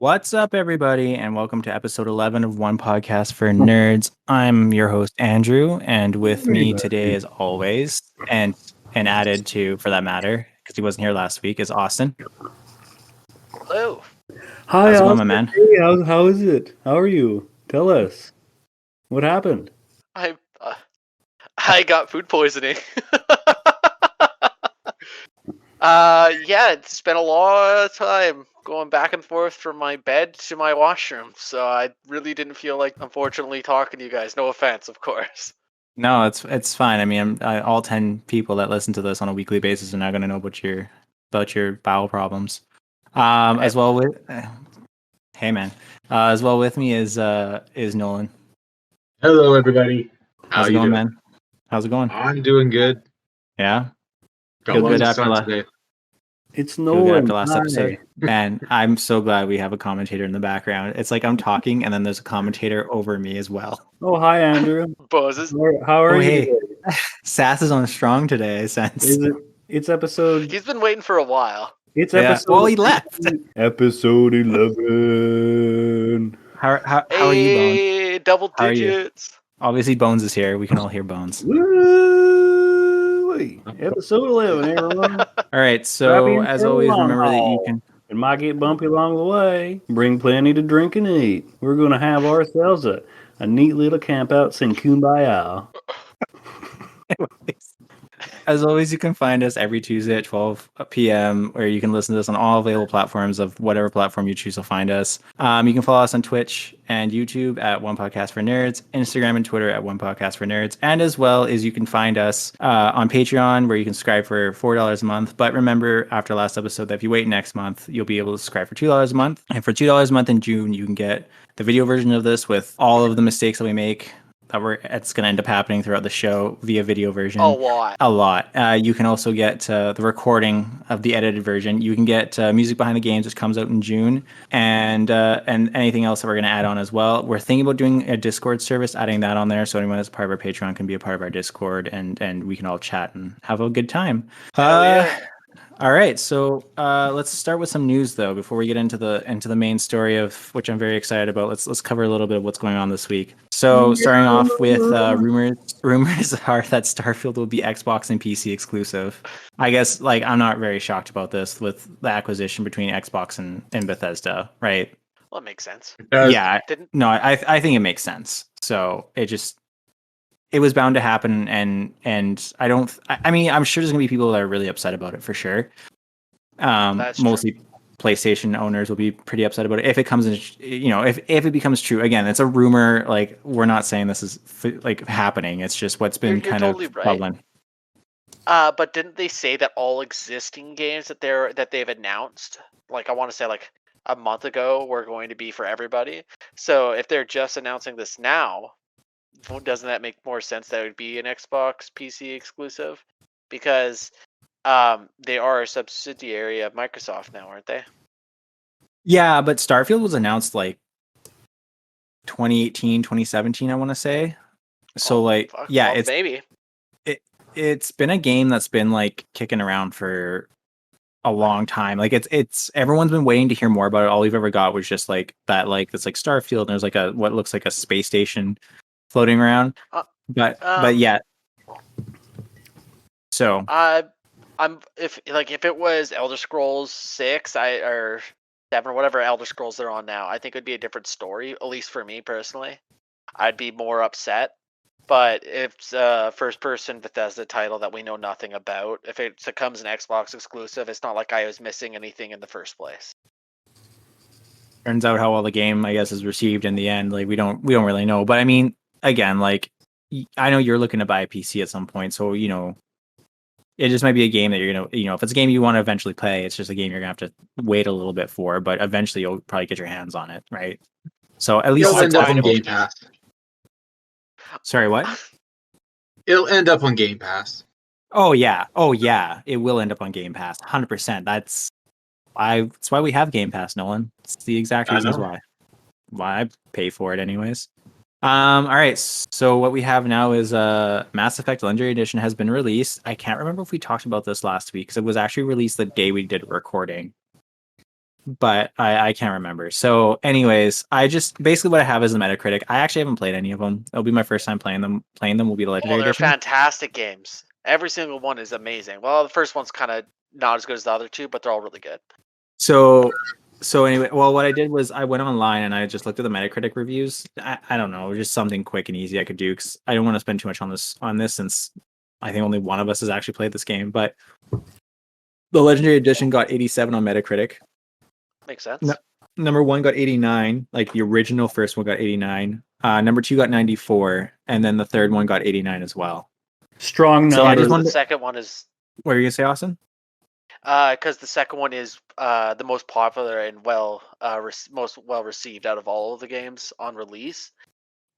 What's up, everybody, and welcome to episode 11 of One Podcast for Nerds. I'm your host, Andrew, and with me today, as always, and added to, for that matter, because he wasn't here last week, is Austin. Hello. Hi, How's it going, Austin. my man? Hey, how is it? How are you? Tell us. What happened? I got food poisoning. Yeah, it's been a long time going back and forth from my bed to my washroom, so I really didn't feel like, unfortunately, talking to you guys. No offense, of course. No, it's fine. I mean, all 10 people that listen to this on a weekly basis are now going to know about your bowel problems. As well with, hey man, as well with me is Nolan. Hello, everybody. How's it going, man? How's it going? I'm doing good. Yeah. Got lots of sun today. It's Nolan. After last episode, and I'm so glad we have a commentator in the background. It's like I'm talking, and then there's a commentator over me as well. Oh, hi, Andrew. Boses. How are you? Hey, Sass is on strong today. I sense. It's episode. He's been waiting for a while. It's episode. Well, he left. Episode 11. How are you, Bones? Hey, double digits. Obviously, Bones is here. We can all hear Bones. Woo-wee. Episode 11, everyone. All right. So, as always, remember that you can. It might get bumpy along the way. Bring plenty to drink and eat. We're going to have ourselves a neat little camp out, sing Kumbaya. As always, you can find us every Tuesday at 12 p.m. where you can listen to us on all available platforms of whatever platform you choose to find us. You can follow us on Twitch and YouTube at One Podcast for Nerds, Instagram and Twitter at One Podcast for Nerds, and as well as you can find us on Patreon where you can subscribe for $4 a month. But remember, after last episode, that if you wait next month, you'll be able to subscribe for $2 a month. And for $2 a month in June, you can get the video version of this with all of the mistakes that we make. It's going to end up happening throughout the show via video version. A lot. You can also get the recording of the edited version. You can get music behind the games, which comes out in June, and anything else that we're going to add on as well. We're thinking about doing a Discord service, adding that on there, so anyone that's part of our Patreon can be a part of our Discord, and we can all chat and have a good time. Yeah. All right, so let's start with some news though before we get into the main story, of which I'm very excited about. Let's cover a little bit of what's going on this week. So starting off with rumors are that Starfield will be Xbox and PC exclusive. I guess I'm not very shocked about this with the acquisition between Xbox and Bethesda, right? Well, it makes sense. Yeah, I think it makes sense. So it was bound to happen, and I mean, I'm sure there's gonna be people that are really upset about it for sure. Mostly true. PlayStation owners will be pretty upset about it if it comes in, if it becomes true. Again, it's a rumor. Like, we're not saying this is happening. It's just what's been You're kind totally of right. bubbling. But didn't they say that all existing games that they've announced, I want to say a month ago, were going to be for everybody? So if they're just announcing this now, doesn't that make more sense that it would be an Xbox PC exclusive? Because they are a subsidiary of Microsoft now, aren't they? Yeah, but Starfield was announced 2018, 2017, I want to say. So maybe. It's been a game that's been kicking around for a long time. It's everyone's been waiting to hear more about it. All we've ever got was just it's Starfield, and there's what looks like a space station floating around, but yeah. So if it was Elder Scrolls 6 or 7 or whatever Elder Scrolls they're on now, I think it would be a different story. At least for me personally, I'd be more upset. But if it's a first-person Bethesda title that we know nothing about, if it becomes an Xbox exclusive, it's not like I was missing anything in the first place. Turns out how well the game, I guess, is received in the end. We don't really know. But I mean, again, I know you're looking to buy a PC at some point, so it just might be a game that you're gonna, if it's a game you want to eventually play, it's just a game you're gonna have to wait a little bit for. But eventually, you'll probably get your hands on it, right? So at least it'll end up on Game Pass. Sorry, what? It'll end up on Game Pass. Oh yeah, it will end up on Game Pass, 100%. That's why we have Game Pass, Nolan. It's the exact reasons why I pay for it anyways. All right, so what we have now is Mass Effect Legendary Edition has been released. I can't remember if we talked about this last week because it was actually released the day we did recording. but I can't remember. So, anyways, I just basically what I have is the Metacritic. I actually haven't played any of them. It'll be my first time playing them. Playing them will be the Legendary they're Edition. fantastic games. Every single one is amazing. Well, the first one's kind of not as good as the other two, but they're all really good. So anyway, well, what I did was I went online and I just looked at the Metacritic reviews. I don't know, just something quick and easy I could do because I don't want to spend too much on this since I think only one of us has actually played this game. But the Legendary Edition got 87 on Metacritic. Makes sense. Number 1 got 89, like the original first one got 89. Number 2 got 94, and then the third one got 89 as well. Strong So I numbers. just wanted the second one is What were you gonna say, Austin? because the second one is the most popular and most well received out of all of the games on release.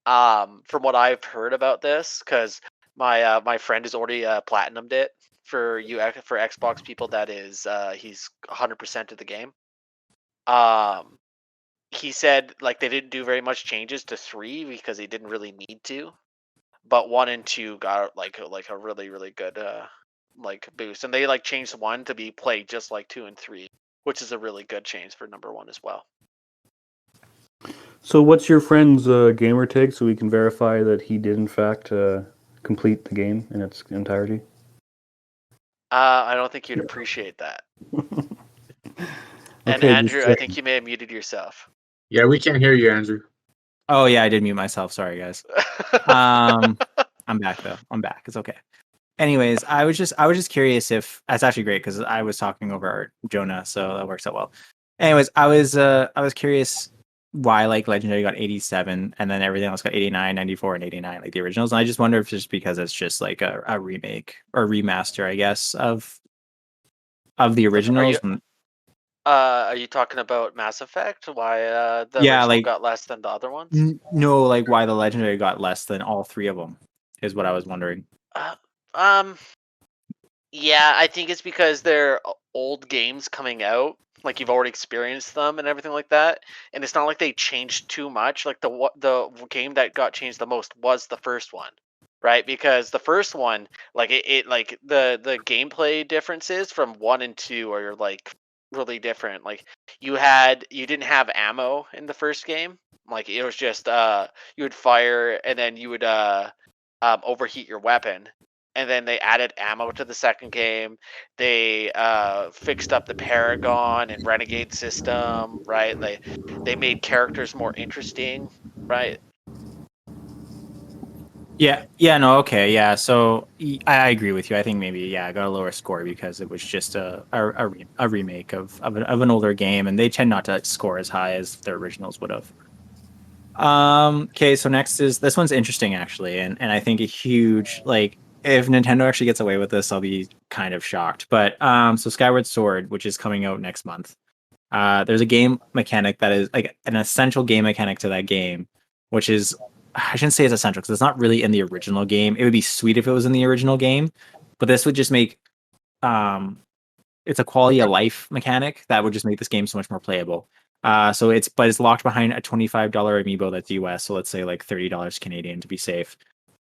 From what I've heard about this, because my friend has already platinumed it for Xbox people. That is, he's 100% of the game. He said like they didn't do very much changes to 3 because they didn't really need to, but 1 and 2 got like a really really good like boost, and they like changed 1 to be played just like 2 and 3, which is a really good change for number 1 as well. So, what's your friend's gamer tag so we can verify that he did in fact complete the game in its entirety? I don't think you'd appreciate that. And Okay, Andrew, I think you may have muted yourself. Yeah, we can't hear you, Andrew. Oh yeah, I did mute myself. Sorry, guys. I'm back though. I'm back. It's okay. Anyways, I was just curious if that's actually great because I was talking over Jonah, so that works out well. Anyways, I was curious why like Legendary got 87 and then everything else got 89, 94, and 89 like the originals. And I just wonder if it's just because it's just like a remake or remaster, I guess, of the originals. Are you talking about Mass Effect? Why the Yeah, original like got less than the other ones? no, like why the Legendary got less than all 3 of them is what I was wondering. Yeah, I think it's because they're old games coming out. Like you've already experienced them and everything like that, and it's not like they changed too much. Like the game that got changed the most was the first one, right? Because the first one, like it like the gameplay differences from 1 and 2 are like really different. Like you didn't have ammo in the first game. Like it was just you would fire and then you would overheat your weapon. And then they added ammo to the second game. They fixed up the Paragon and Renegade system, right? They made characters more interesting, right? Yeah, no, okay, yeah. So I agree with you. I think maybe I got a lower score because it was just a remake of an older game, and they tend not to score as high as their originals would have. Okay, so next is this one's interesting actually, and I think a huge like if Nintendo actually gets away with this, I'll be kind of shocked. But so Skyward Sword, which is coming out next month, there's a game mechanic that is like an essential game mechanic to that game, which is I shouldn't say it's essential because it's not really in the original game. It would be sweet if it was in the original game, but this would just make it's a quality of life mechanic that would just make this game so much more playable. So it's locked behind a $25 amiibo that's US, so let's say like $30 Canadian to be safe.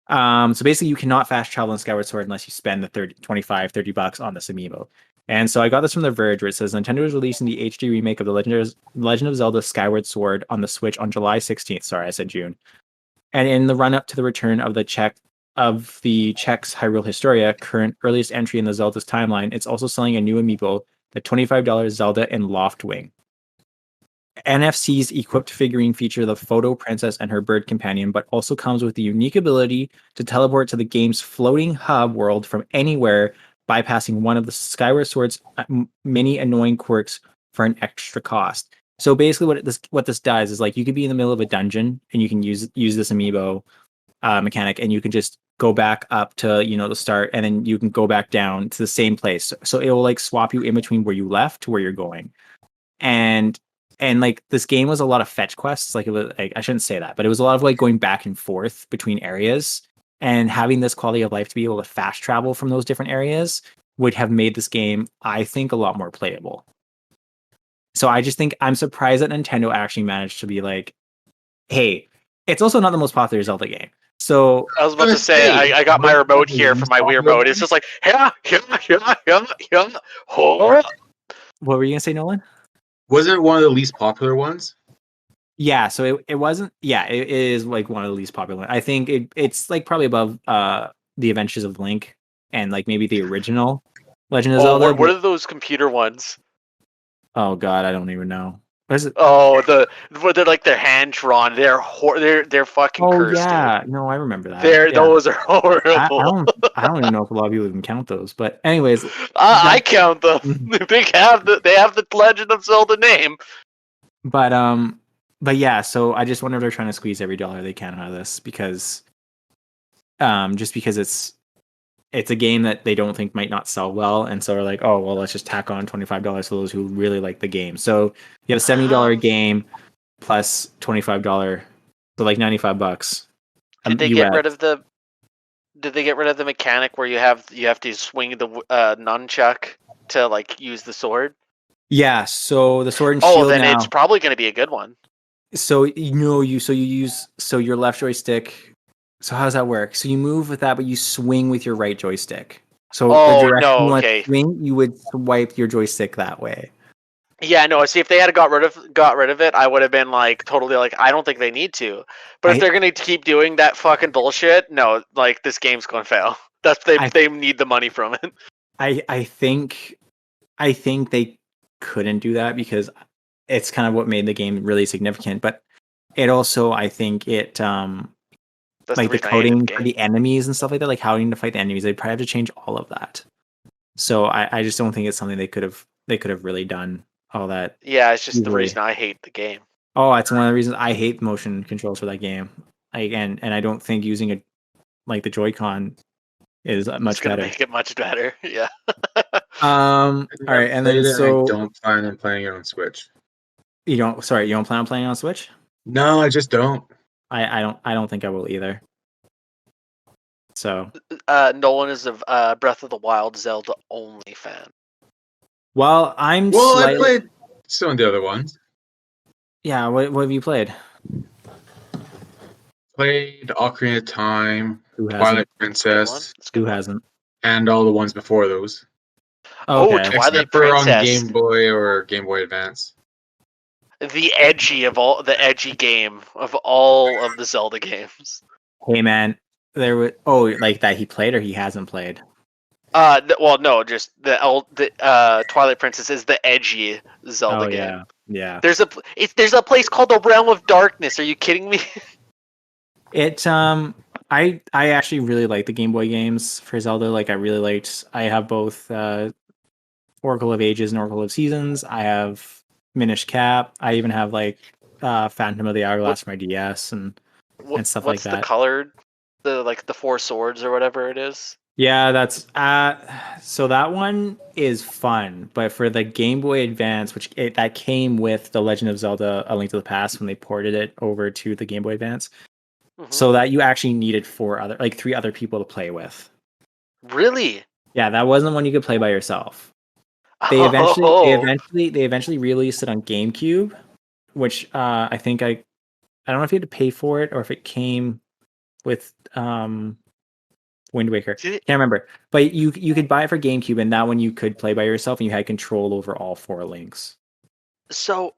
So basically you cannot fast travel in Skyward Sword unless you spend the $30 on this amiibo. And so I got this from The Verge where it says Nintendo is releasing the HD remake of the Legend of Zelda Skyward Sword on the Switch on July 16th. Sorry, I said June. And in the run up to the return of the Czechs Hyrule Historia, current earliest entry in the Zelda's timeline, it's also selling a new amiibo, the $25 Zelda in Loftwing. NFC's equipped figurine feature the photo princess and her bird companion, but also comes with the unique ability to teleport to the game's floating hub world from anywhere, bypassing one of the Skyward Sword's many annoying quirks for an extra cost. So basically what this does is like you could be in the middle of a dungeon and you can use this amiibo mechanic and you can just go back up to the start and then you can go back down to the same place. So it will like swap you in between where you left to where you're going. And like this game was a lot of fetch quests. Like it was like, I shouldn't say that, but it was a lot of like going back and forth between areas, and having this quality of life to be able to fast travel from those different areas would have made this game, I think, a lot more playable. So I just think I'm surprised that Nintendo actually managed to be like, hey, it's also not the most popular Zelda game. So I was about to say, I got my remote here for my Wii remote. It's just like, yeah. What were you gonna say, Nolan? Wasn't it one of the least popular ones? Yeah, so it wasn't. Yeah, it is like one of the least popular. I think it's like probably above the Adventures of Link and like maybe the original Legend of Oh, Zelda. what are those computer ones? Oh God, I don't even know. What is it? Oh, where they're like their hand drawn. They're fucking Oh cursed, yeah, dude. no, I remember that. Yeah, Those are I horrible. I don't even know if a lot of people even count those. But anyways, I that, count them. They have the Legend of Zelda name. but yeah. So I just wonder if they're trying to squeeze every dollar they can out of this because just because it's a game that they don't think might not sell well, and so they're like, oh well, let's just tack on $25 for those who really like the game. So you have a $70 game plus $25, so like $95. Did they US. get rid of the? Did they get rid of the mechanic where you have to swing the nunchuck to like use the sword? Yeah, so the sword and Oh, shield then now. it's probably going to be a good one. So you use your left joystick. So how does that work? So you move with that, but you swing with your right joystick. So the Oh direction no, you want okay. to swing, you would swipe your joystick that way. Yeah, no. See, if they had got rid of it, I would have been like totally like, I don't think they need to. But if I they're gonna keep doing that fucking bullshit, no, like this game's gonna fail. They need the money from it. I think they couldn't do that because it's kind of what made the game really significant. But it also, I think it That's like the reason I hated coding the for game. the enemies and stuff like that, like how you need to fight the enemies, they'd probably have to change all of that. So I just don't think it's something they could have really done all that Yeah, it's just the easily. reason I hate the game. Oh, it's one of the reasons I hate motion controls for that game. And I don't think using it like the Joy-Con is It's much gonna better. make it much better. Yeah. All right, and then so I don't plan on playing it on Switch. you don't plan on playing on Switch? No, I just don't. I don't think I will either. So Nolan is a Breath of the Wild Zelda only fan. well, I'm Well, I slightly played some of the other ones. yeah. What have you played? Played Ocarina of Time, Who hasn't? Twilight Good one. Princess, It's a good Who one. hasn't? and all the ones before those. Oh, Okay. Twilight Except for on Princess. Game Boy or Game Boy Advance. The edgy game of all of the Zelda games. Hey man, there was like that he played or he hasn't played. Well, no, just the Twilight Princess is the edgy Zelda Oh game. yeah. There's a place called the Realm of Darkness. Are you kidding me? It I actually really like the Game Boy games for Zelda. Like I have both Oracle of Ages and Oracle of Seasons. I have Minish Cap. I even have like Phantom of the Hourglass for my DS and stuff like What's the that. colored? The four swords or whatever it is. Yeah, that's so that one is fun, but for the Game Boy Advance, that came with the Legend of Zelda: A Link to the Past when they ported it over to the Game Boy Advance. Mhm. So that you actually needed three other people to play with. Really? Yeah, that wasn't one you could play by yourself. They Oh. eventually released it on GameCube, which I think I don't know if you had to pay for it or if it came with Wind Waker. Can't remember. But you could buy it for GameCube, and that one you could play by yourself, and you had control over all four links. So,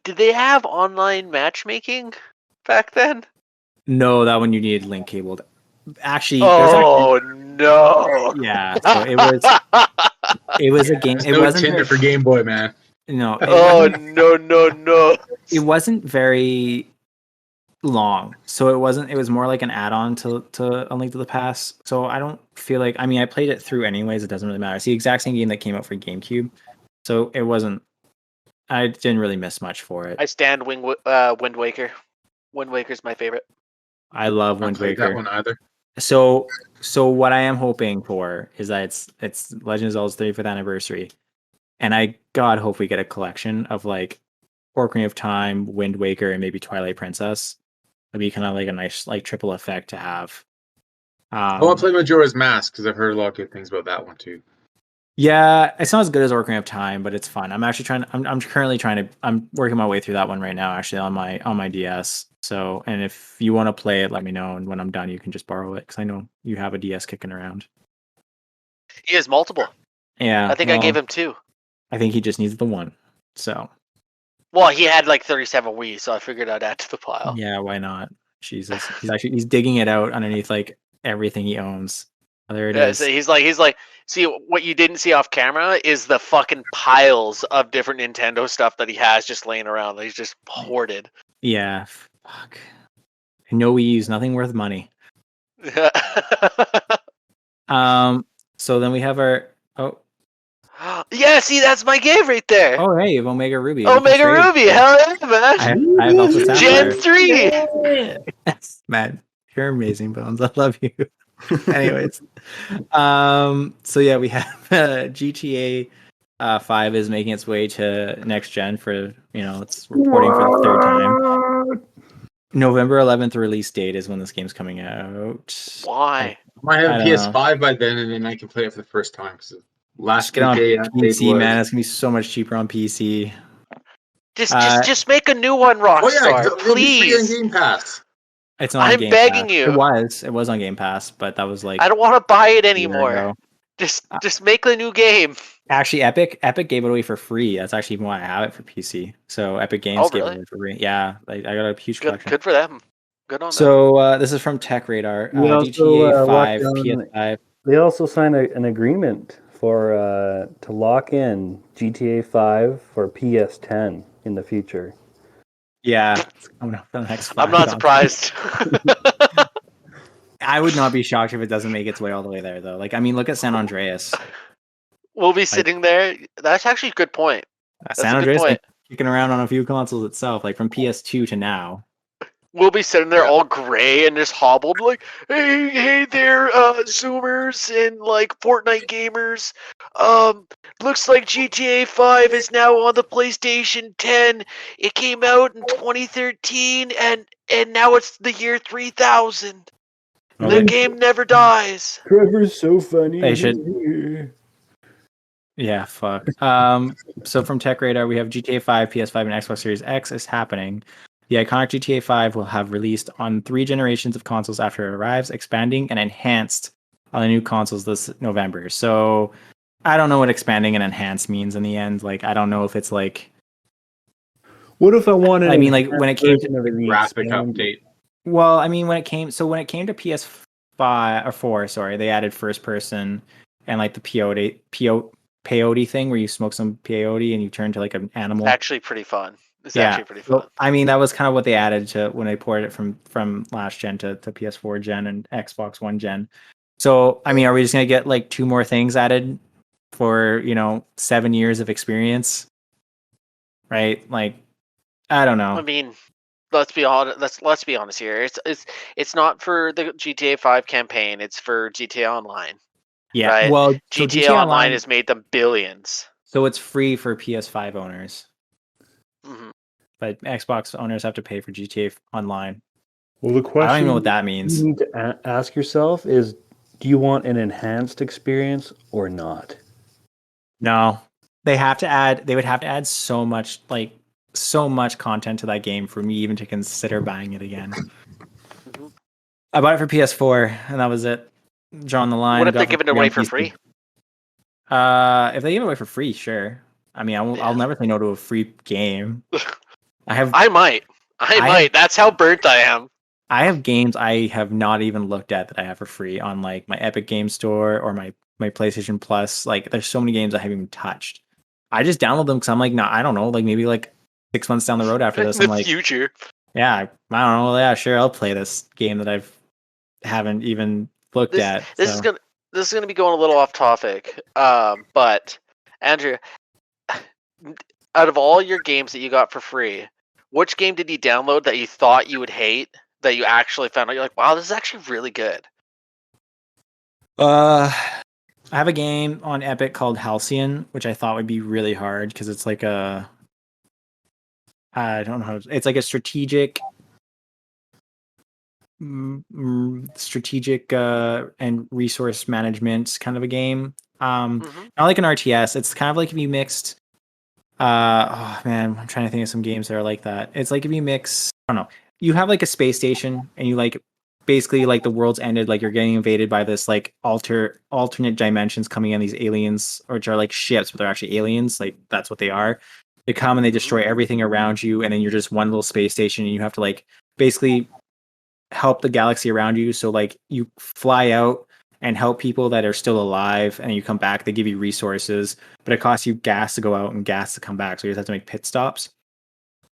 did they have online matchmaking back then? No, that one you needed link cabled. Actually, Oh no! yeah. So it was a game. There's It no wasn't Tinder very, for Game Boy, man. no. Oh no! It wasn't very long, so it was more like an add-on to A Link to the Past. So I don't feel like, I mean, I played it through anyways, it doesn't really matter. It's the exact same game that came out for GameCube, so I didn't really miss much for it. I stand Wind Waker. Wind Waker's my favorite. I love I Wind played Waker. that one either. So what I am hoping for is that it's Legend of Zelda's 35th anniversary, and I God hope we get a collection of like Ocarina of Time, Wind Waker, and maybe Twilight Princess. It'd be kind of like a nice like triple effect to have. I want to play Majora's Mask because I've heard a lot of good things about that one too. Yeah, it's not as good as Ocarina of Time, but it's fun. I'm currently I'm working my way through that one right now, actually on my DS. So, and if you want to play it, let me know, and when I'm done, you can just borrow it because I know you have a DS kicking around. He has multiple. Yeah, I think I gave him 2. I think he just needs the one. So Well, he had like 37 Wii, so I figured I'd add to the pile. yeah, why not? Jesus, he's digging it out underneath like everything he owns. Oh, there it Yeah, is. so he's like, see, what you didn't see off camera is the fucking piles of different Nintendo stuff that he has just laying around. That he's just hoarded. Yeah, fuck. No Wii U's, nothing worth money. So then we have our Yeah, see, that's my game right there. oh hey, Omega Ruby. We can Omega trade. Ruby, hell yeah, man. I have Alpha Gen Sapphire. 3. Yes, man, you're amazing, Bones. I love you. Anyways, so yeah, we have GTA 5 is making its way to next gen for it's reporting for the third time. November 11th release date is when this game's coming out. Why? I might have I a don't PS5 by then, and then I can play it for the first time. Because last Just get on day PC, man. It's gonna be so much cheaper on PC. Just make a new one, Rockstar, Oh yeah, 'cause it'll be free on please. Game Pass. It's not. On I'm Game begging Pass. you. It was on Game Pass, but that was like I don't want to buy it a year anymore. ago. Just make the new game. Actually, Epic gave it away for free. That's actually even why I have it for PC. So Epic Games gave it away for free. Yeah, I got a huge collection. Good for them. Good on them. So this is from Tech Radar. GTA 5, PS5. They also signed an agreement for to lock in GTA 5 for PS10 in the future. Yeah, it's coming up for the next. I'm not surprised. I would not be shocked if it doesn't make its way all the way there, though. Like, I mean, look at San Andreas. We'll be sitting there. That's actually a good point. San Andreas been kicking around on a few consoles itself, like from PS2 to now. We'll be sitting there all gray and just hobbled, like, hey there, Zoomers and like Fortnite gamers. Looks like GTA 5 is now on the PlayStation 10. It came out in 2013, and now it's the year 3000. The game never dies. Trevor's so funny. They should. Yeah, fuck. So from Tech Radar, we have GTA 5, PS5, and Xbox Series X is happening. The iconic GTA 5 will have released on 3 generations of consoles after it arrives, expanding and enhanced on the new consoles this November. So I don't know what expanding and enhanced means in the end. Like, I don't know if it's like. What if I wanted? I mean, like when it came to graphic update. Well, I mean, when it came to PS5 or 4, sorry, they added first person and like the peyote thing where you smoke some peyote and you turn to like an animal. It's actually pretty fun. Actually pretty fun. Well, I mean, that was kind of what they added to when they ported it from last gen to PS4 gen and Xbox One gen. So, I mean, are we just gonna get like 2 more things added for 7 years of experience? Right? Like, I don't know. I mean, let's be honest. Let's be honest here. It's not for the GTA 5 campaign. It's for GTA Online. Yeah. Right? Well, GTA Online has made them billions. So it's free for PS5 owners. Mm-hmm. But Xbox owners have to pay for GTA Online. Well, the question I don't even know what that means. You need to ask yourself is, do you want an enhanced experience or not? No, they would have to add so much content to that game for me even to consider buying it again. Mm-hmm. I bought it for PS4 and that was it. Drawing the line. What if they give it away for free? If they give it away for free, sure. I mean, I'll never say no to a free game. I might. That's how burnt I am. I have games I have not even looked at that I have for free on like my Epic Game Store or my PlayStation Plus. Like, there's so many games I haven't even touched. I just download them because I'm like, no, I don't know. Like maybe like 6 months down the road after this, I'm like, future. Yeah, I don't know. Yeah, sure, I'll play this game that haven't even looked at. This is gonna be going a little off topic. But Andrew, out of all your games that you got for free, which game did you download that you thought you would hate that you actually found out you're like, wow, this is actually really good? I have a game on Epic called Halcyon, which I thought would be really hard because it's like I don't know. It's like a strategic and resource management kind of a game. Not like an RTS. It's kind of like if you mixed. Oh man, I'm trying to think of some games that are like that. It's like if you mix. I don't know. You have like a space station, and you like basically like the world's ended. Like you're getting invaded by this like alternate dimensions coming in, these aliens, which are like ships, but they're actually aliens. Like that's what they are. They come and they destroy everything around you, and then you're just one little space station, and you have to like basically help the galaxy around you. So like you fly out and help people that are still alive, and you come back. They give you resources, but it costs you gas to go out and gas to come back. So you just have to make pit stops,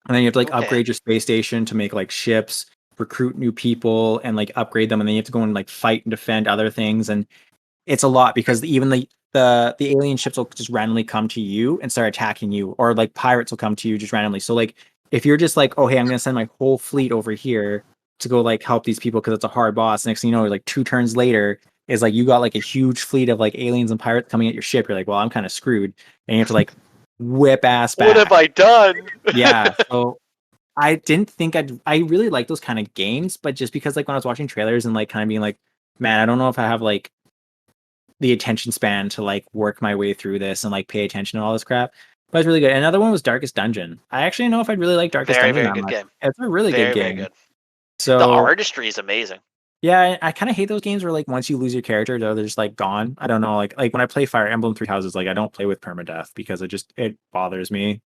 and then you have to like upgrade your space station to make like ships, recruit new people, and like upgrade them, and then you have to go and like fight and defend other things. And it's a lot because even the alien ships will just randomly come to you and start attacking you, or like pirates will come to you just randomly. So like if you're just like, oh hey, I'm gonna send my whole fleet over here to go like help these people because it's a hard boss. Next thing you know, like 2 turns later is like you got like a huge fleet of like aliens and pirates coming at your ship. You're like, well, I'm kind of screwed, and you have to like whip ass back. What have I done? Yeah. So I didn't think I really like those kind of games, but just because like when I was watching trailers and like kind of being like, man, I don't know if I have like the attention span to like work my way through this and like pay attention to all this crap. But it's really good. Another one was Darkest Dungeon. I actually don't know if I'd really like Darkest Very, Dungeon very that good much. game. It's a really Very, good very game. good. So The artistry is amazing. yeah, I kind of hate those games where like once you lose your character, they're just like gone. I don't know, like when I play Fire Emblem Three Houses, like I don't play with permadeath because it bothers me.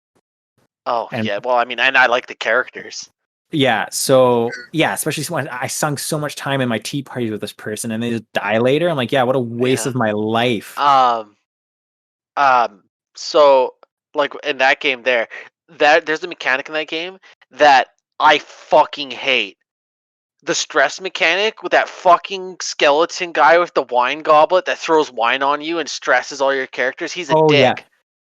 Oh And yeah, well I mean, and I like the characters. yeah, so yeah, especially when I sunk so much time in my tea parties with this person and they just die later. I'm like, yeah, what a waste Yeah. of my life. So like in that game there's a mechanic in that game that I fucking hate. The stress mechanic with that fucking skeleton guy with the wine goblet that throws wine on you and stresses all your characters. He's a dick. Yeah,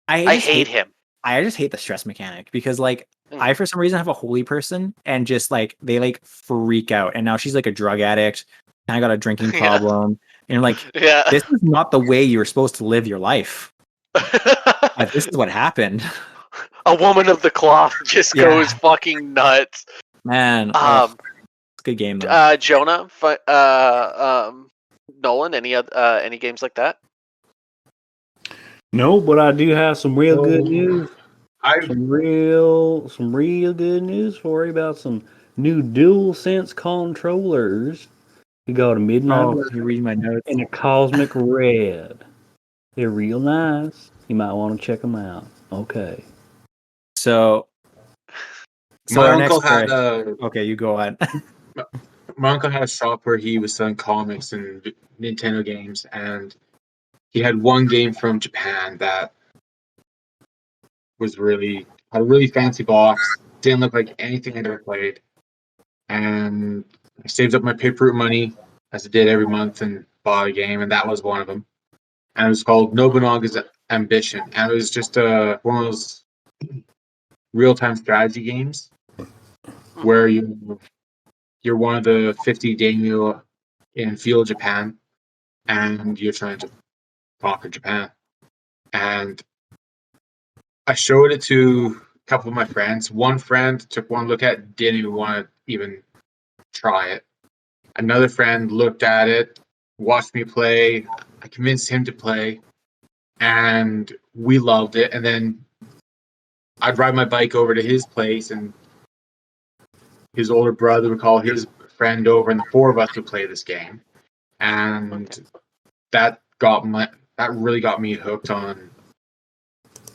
I hate him. I just hate the stress mechanic because like Mm. I for some reason have a holy person and just like they like freak out, and now she's like a drug addict and I got a drinking Yeah. problem, and like Yeah. this is not the way you were supposed to live your life. This is what happened. A woman of the cloth just Yeah. goes fucking nuts. Man, it's a good game though. Jonah, Nolan, any games like that? No, but I do have some real good Oh, news. I Some real good news for you about some new DualSense controllers. We got a Midnight Oh, you read my notes. and a Cosmic Red. They're real nice. You might want to check them out. Okay. So my our uncle next had story- okay, you go on. my uncle had a shop where he was selling comics and Nintendo games, and he had one game from Japan that was had a really fancy box, didn't look like anything I'd ever played, and I saved up my paper money as I did every month and bought a game, and that was one of them. And it was called Nobunaga's Ambition, and it was just one of those real-time strategy games where you're one of the 50 daimyo in feudal Japan, and you're trying to conquer Japan. And I showed it to a couple of my friends. One friend took one look at it, didn't even want to even try it. Another friend looked at it, watched me play. I convinced him to play, and we loved it. And then I'd ride my bike over to his place, and his older brother would call his friend over, and the 4 of us would play this game. And that really got me hooked on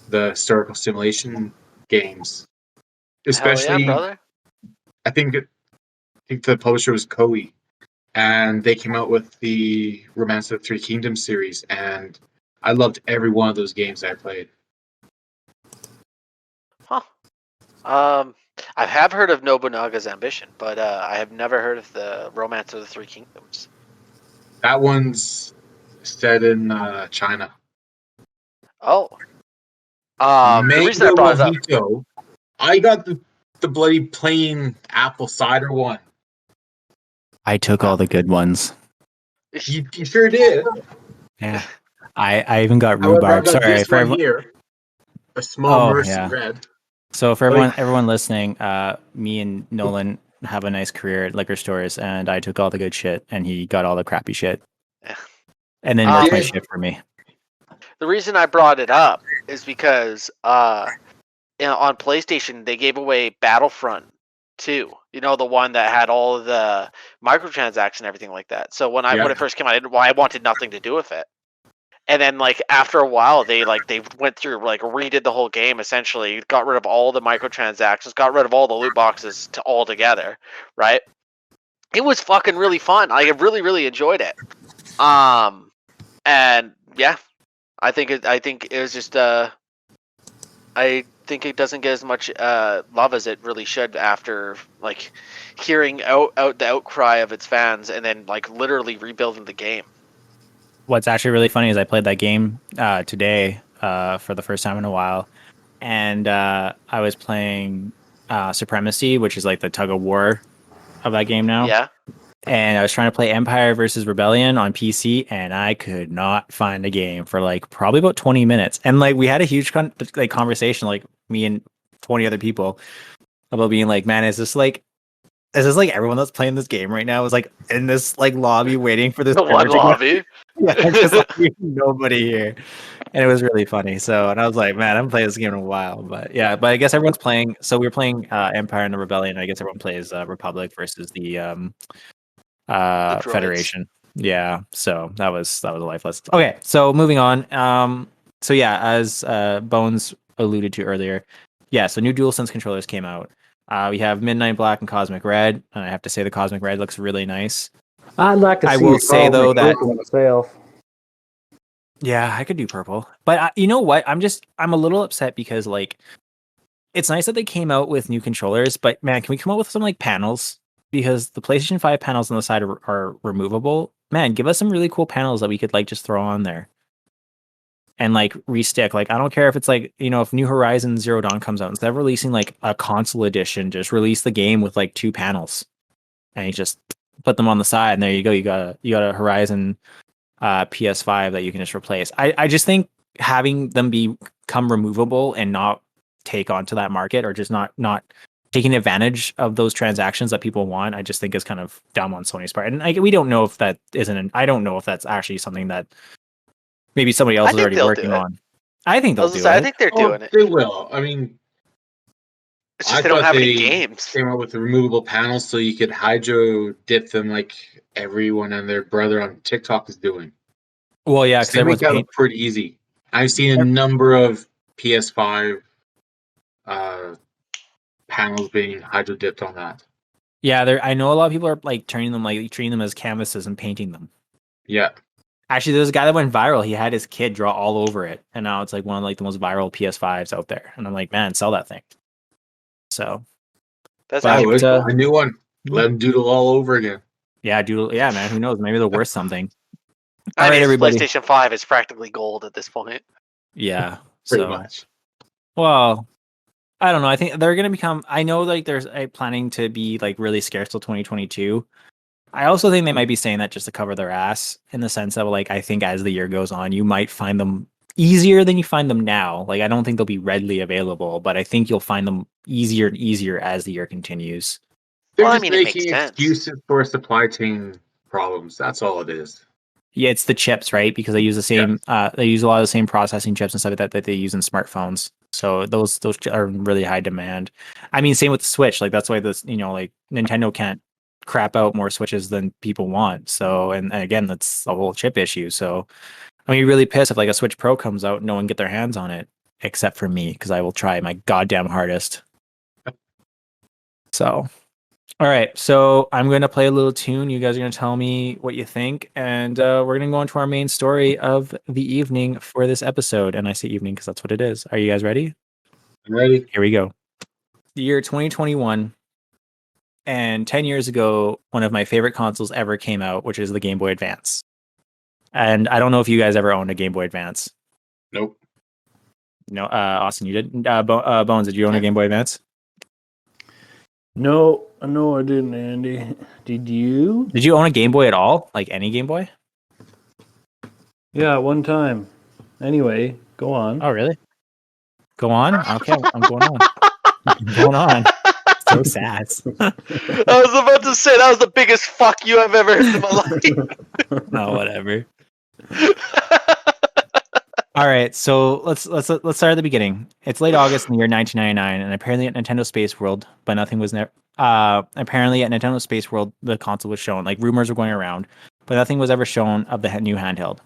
the historical simulation games. Especially, hell yeah, brother. I think the publisher was Koei, and they came out with the Romance of the Three Kingdoms series, and I loved every one of those games I played. Huh. I have heard of Nobunaga's Ambition, but I have never heard of the Romance of the Three Kingdoms. That one's set in China. Oh. The reason I brought it up. Mojito. I got the bloody plain apple cider one. I took all the good ones. You sure did. Yeah. I even got However, I rhubarb. got Sorry this for one everyone. here. A small Mercy yeah. Red. So for everyone listening, me and Nolan have a nice career at liquor stores, and I took all the good shit, and he got all the crappy shit, and then worked my shit for me. The reason I brought it up is because on PlayStation they gave away Battlefront 2. You know, the one that had all of the microtransactions and everything like that. So when it first came out, I wanted nothing to do with it. And then like after a while, they went through like redid the whole game essentially, got rid of all the microtransactions, got rid of all the loot boxes altogether, right? It was fucking really fun. I really really enjoyed it. And yeah, I think it was just I think it doesn't get as much love as it really should after like hearing out the outcry of its fans and then like literally rebuilding the game. What's actually really funny is I played that game today for the first time in a while, and I was playing Supremacy, which is like the tug of war of that game now. Yeah. And I was trying to play Empire versus Rebellion on PC, and I could not find a game for like probably about 20 minutes. And like we had a huge conversation, like me and 20 other people, about being like, man, is this like everyone that's playing this game right now is like in this like lobby waiting for this The one lobby. Yeah, just like nobody here, and it was really funny. So, and I was like, man, I haven't played this game in a while, but yeah, but I guess everyone's playing. So we were playing Empire and the Rebellion. I guess everyone plays Republic versus the Federation. Yeah, so that was a life lesson. Okay, so moving on. So yeah, as Bones alluded to earlier, yeah, so new DualSense controllers came out. We have Midnight Black and Cosmic Red, and I have to say the Cosmic Red looks really nice. I'd like to see I will say though that myself. yeah, I could do purple, but you know what? I'm a little upset because like it's nice that they came out with new controllers, but man, can we come up with some like panels? Because the PlayStation 5 panels on the side are removable. Man, give us some really cool panels that we could like just throw on there and like restick. Like I don't care if it's like, you know, if New Horizon Zero Dawn comes out, instead of releasing like a console edition, just release the game with like 2 panels and you just put them on the side, and there you go. You got a Horizon PS5 that you can just replace. I just think having them become removable and not take onto that market, or just not taking advantage of those transactions that people want, I just think is kind of dumb on Sony's part. And we don't know if that isn't. I don't know if that's actually something that maybe somebody else is already working on. I think they'll do it. I think they're doing it. They will. I mean, it's just they don't have any games. Came out with the removable panels so you could hydro dip them like everyone and their brother on TikTok is doing. Well, yeah, because they make that look pretty easy. I've seen a number of PS5 panels being hydro dipped on that. Yeah, I know a lot of people are like treating them as canvases and painting them. Yeah. Actually, there was a guy that went viral. He had his kid draw all over it, and now it's like one of like the most viral PS5s out there. And I'm like, man, sell that thing. So that's a new one. Let him doodle all over again. Yeah, doodle. Yeah, man. Who knows? Maybe they're worth something. I mean, everybody. PlayStation 5 is practically gold at this point. Yeah, pretty much. Well, I don't know. I think they're gonna become. I know like there's a planning to be like really scarce till 2022. I also think they might be saying that just to cover their ass, in the sense that like I think as the year goes on, you might find them easier than you find them now. Like I don't think they'll be readily available, but I think you'll find them easier and easier as the year continues. They're just making excuses for supply chain problems. That's all it is. Yeah, it's the chips, right? Because they use the same. They use a lot of the same processing chips and stuff like that they use in smartphones. So those are really high demand. I mean, same with the Switch. Like that's why this, like Nintendo can't crap out more Switches than people want. So and again, that's a whole chip issue. So I'm really pissed if like a Switch Pro comes out and no one get their hands on it, except for me, because I will try my goddamn hardest. So, all right. So I'm going to play a little tune. You guys are going to tell me what you think, and we're going to go into our main story of the evening for this episode. And I say evening because that's what it is. Are you guys ready? I'm ready. Here we go. The year 2021. And 10 years ago, one of my favorite consoles ever came out, which is the Game Boy Advance. And I don't know if you guys ever owned a Game Boy Advance. Nope. No, Austin, you didn't. Bones, did you own a Game Boy Advance? No, I didn't, Andy. Did you? Did you own a Game Boy at all? Like any Game Boy? Yeah, one time. Anyway, go on. Oh, really? Go on? Okay, I'm going on. I'm going on. So sad. I was about to say that was the biggest fuck you I've ever heard in my life. No, whatever. All right, so let's start at the beginning. It's late August in the year 1999, and apparently at Nintendo Space World, but nothing was apparently at Nintendo Space World, the console was shown. Like rumors were going around, but nothing was ever shown of the new handheld.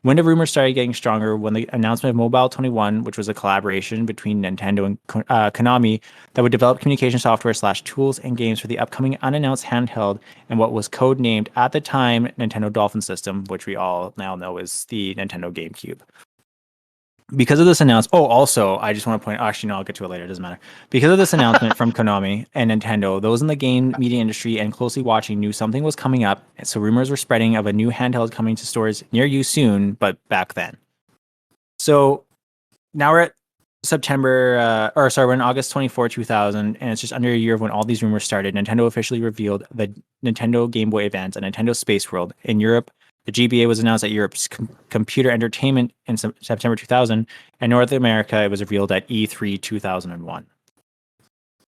Wind of rumors started getting stronger when the announcement of Mobile 21, which was a collaboration between Nintendo and Konami that would develop communication software / tools and games for the upcoming unannounced handheld and what was codenamed at the time Nintendo Dolphin System, which we all now know is the Nintendo GameCube. Because of this announcement, also, I just want to point, actually, no, I'll get to it later, it doesn't matter. Because of this announcement from Konami and Nintendo, those in the game media industry and closely watching knew something was coming up, so rumors were spreading of a new handheld coming to stores near you soon, but back then. So now we're at we're in August 24, 2000, and it's just under a year of when all these rumors started. Nintendo officially revealed the Nintendo Game Boy Advance and Nintendo Space World. In Europe, the GBA was announced at Europe's Computer Entertainment in September 2000, and North America it was revealed at E3 2001.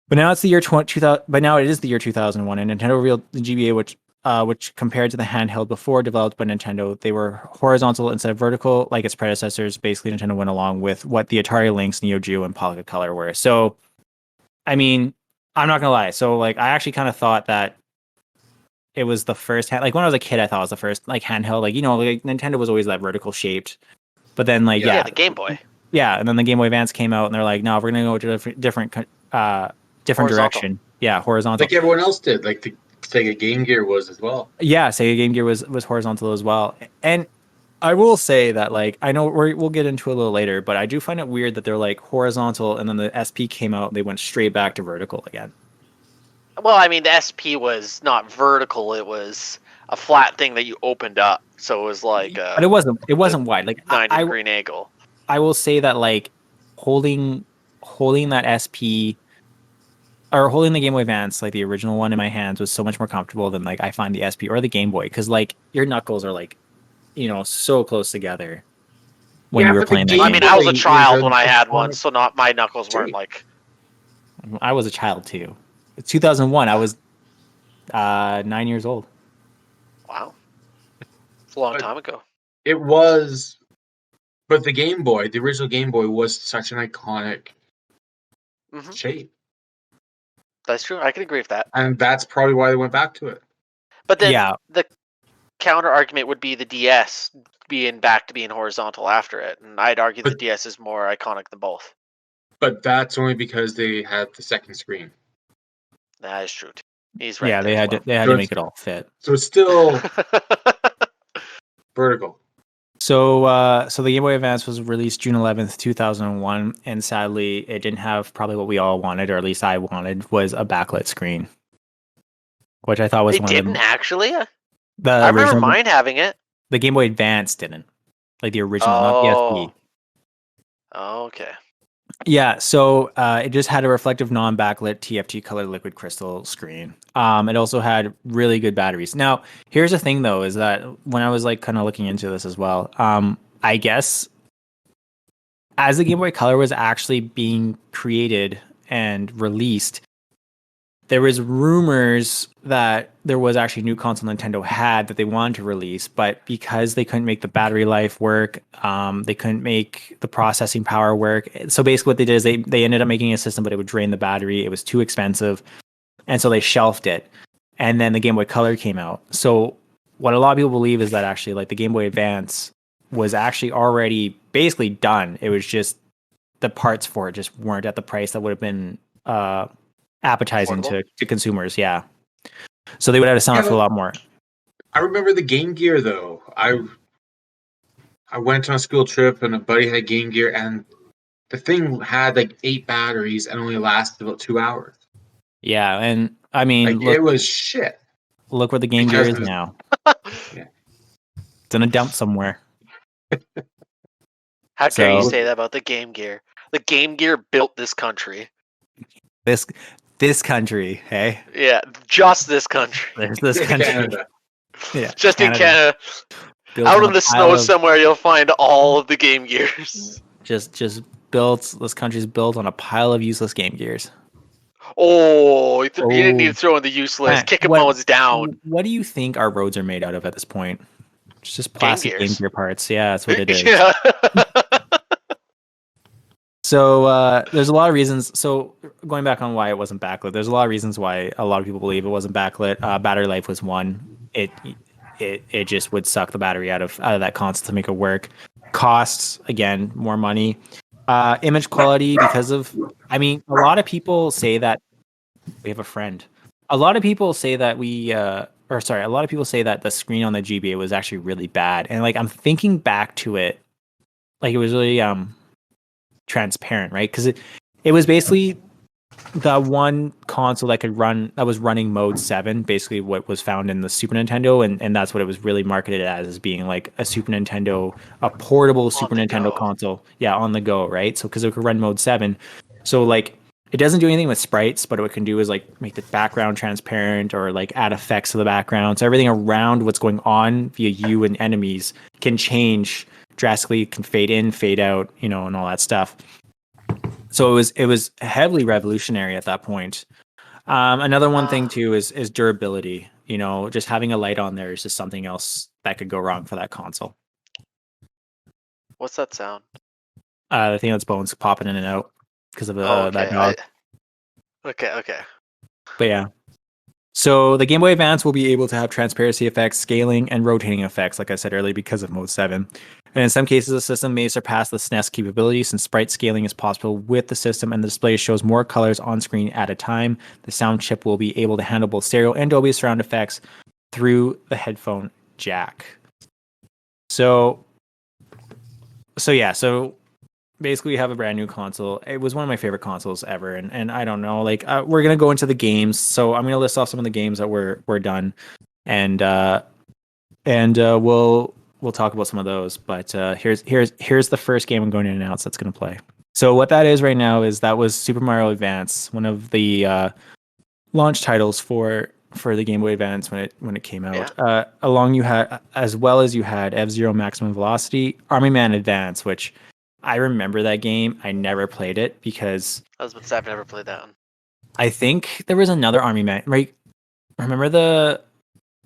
But now it's the year 2000. But now it is the year 2001, and Nintendo revealed the GBA, which compared to the handheld before developed by Nintendo, they were horizontal instead of vertical, like its predecessors. Basically, Nintendo went along with what the Atari Lynx, Neo Geo, and Pocket Color were. So, I mean, I'm not gonna lie. So, like, I actually kind of thought that it was the first like when I was a kid, I thought it was the first like handheld. Like, you know, like Nintendo was always that vertical shaped, but then like the Game Boy. Yeah, and then the Game Boy Advance came out, and they're like, no, we're gonna go to a different direction. Yeah, horizontal. Like everyone else did. Like the Sega Game Gear was as well. Yeah, Sega Game Gear was horizontal as well. And I will say that, like, I know we'll get into it a little later, but I do find it weird that they're like horizontal, and then the SP came out, and they went straight back to vertical again. Well, I mean, the SP was not vertical; it was a flat thing that you opened up, so it was like. But it wasn't wide. Like 90-degree angle. I will say that, like, holding that SP or holding the Game Boy Advance, like the original one, in my hands was so much more comfortable than like I find the SP or the Game Boy, because like your knuckles are like, you know, so close together when you were playing that. I mean, I was a child when I had one, so not my knuckles weren't like. I was a child too. 2001. I was 9 years old. Wow, it's a long time ago. It was, but the Game Boy, the original Game Boy, was such an iconic shape. That's true. I can agree with that. And that's probably why they went back to it. But then the counter argument would be the DS being back to being horizontal after it, and I'd argue the DS is more iconic than both. But that's only because they had the second screen. That is true. He's right. Yeah, they had to make it all fit. So it's still vertical. So the Game Boy Advance was released June 11th, 2001, and sadly, it didn't have probably what we all wanted, or at least I wanted, was a backlit screen, which I thought was one of them. It didn't actually? I remember mine having it. The Game Boy Advance didn't. Like the original, not the SP. Oh, okay. Yeah, so it just had a reflective non-backlit TFT color liquid crystal screen. It also had really good batteries. Now, here's the thing though, is that when I was like kind of looking into this as well, I guess as the Game Boy Color was actually being created and released, there was rumors that there was actually a new console Nintendo had that they wanted to release, but because they couldn't make the battery life work, they couldn't make the processing power work. So basically what they did is they ended up making a system, but it would drain the battery. It was too expensive. And so they shelved it. And then the Game Boy Color came out. So what a lot of people believe is that actually like the Game Boy Advance was actually already basically done. It was just the parts for it just weren't at the price that would have been appetizing to consumers. Yeah. So they would have to sell it for a lot more. I remember the Game Gear though. I went on a school trip and a buddy had Game Gear, and the thing had like 8 batteries and only lasted about 2 hours. Yeah, and I mean, like, it was shit. Look where the Game Gear is now. Yeah. It's in a dump somewhere. How dare you say that about the Game Gear? The Game Gear built this country. This country, hey? Yeah, just this country. This country. Canada. Yeah, just Canada. In Canada. Built out in the snow somewhere, you'll find all of the Game Gears. Just built. This country's built on a pile of useless Game Gears. Oh, you didn't need to throw in the useless. Kick them all down. What do you think our roads are made out of at this point? It's just plastic Game Gear parts. Yeah, that's what it is. Yeah. So there's a lot of reasons. So going back on why it wasn't backlit, there's a lot of reasons why a lot of people believe it wasn't backlit. Battery life was one. it just would suck the battery out of that console to make it work. Costs, again, more money. Image quality, because of, I mean, a lot of people say that we have a friend. A lot of people say that a lot of people say that the screen on the GBA was actually really bad. And like, I'm thinking back to it, like it was really transparent, right? Because it was basically the one console that was running mode 7, basically what was found in the Super Nintendo, and that's what it was really marketed as being like a Super Nintendo, a portable Super Nintendo console. Yeah, on the go, right? So because it could run mode 7. So like it doesn't do anything with sprites, but what it can do is like make the background transparent or like add effects to the background. So everything around what's going on via you and enemies can change drastically, can fade in, fade out, and all that stuff. So it was heavily revolutionary at that point. Another one thing too is durability. Just having a light on there is just something else that could go wrong for that console. What's that sound? I think that's Bones popping in and out because of Okay. that dog. Okay. But yeah. So the Game Boy Advance will be able to have transparency effects, scaling, and rotating effects, like I said earlier, because of Mode 7. And in some cases, the system may surpass the SNES capability since sprite scaling is possible with the system and the display shows more colors on screen at a time. The sound chip will be able to handle both stereo and Dolby surround effects through the headphone jack. So basically we have a brand new console. It was one of my favorite consoles ever, and I don't know, like we're gonna go into the games, so I'm gonna list off some of the games that were done, and we'll talk about some of those. But here's the first game I'm going to announce that's gonna play. So what that is right now that was Super Mario Advance, one of the launch titles for the Game Boy Advance when it came out. Yeah. You had F-Zero Maximum Velocity, Army Man Advance, which I remember that game. I never played it because I was about to say, I've never played that one. I think there was another Army Man, right? Remember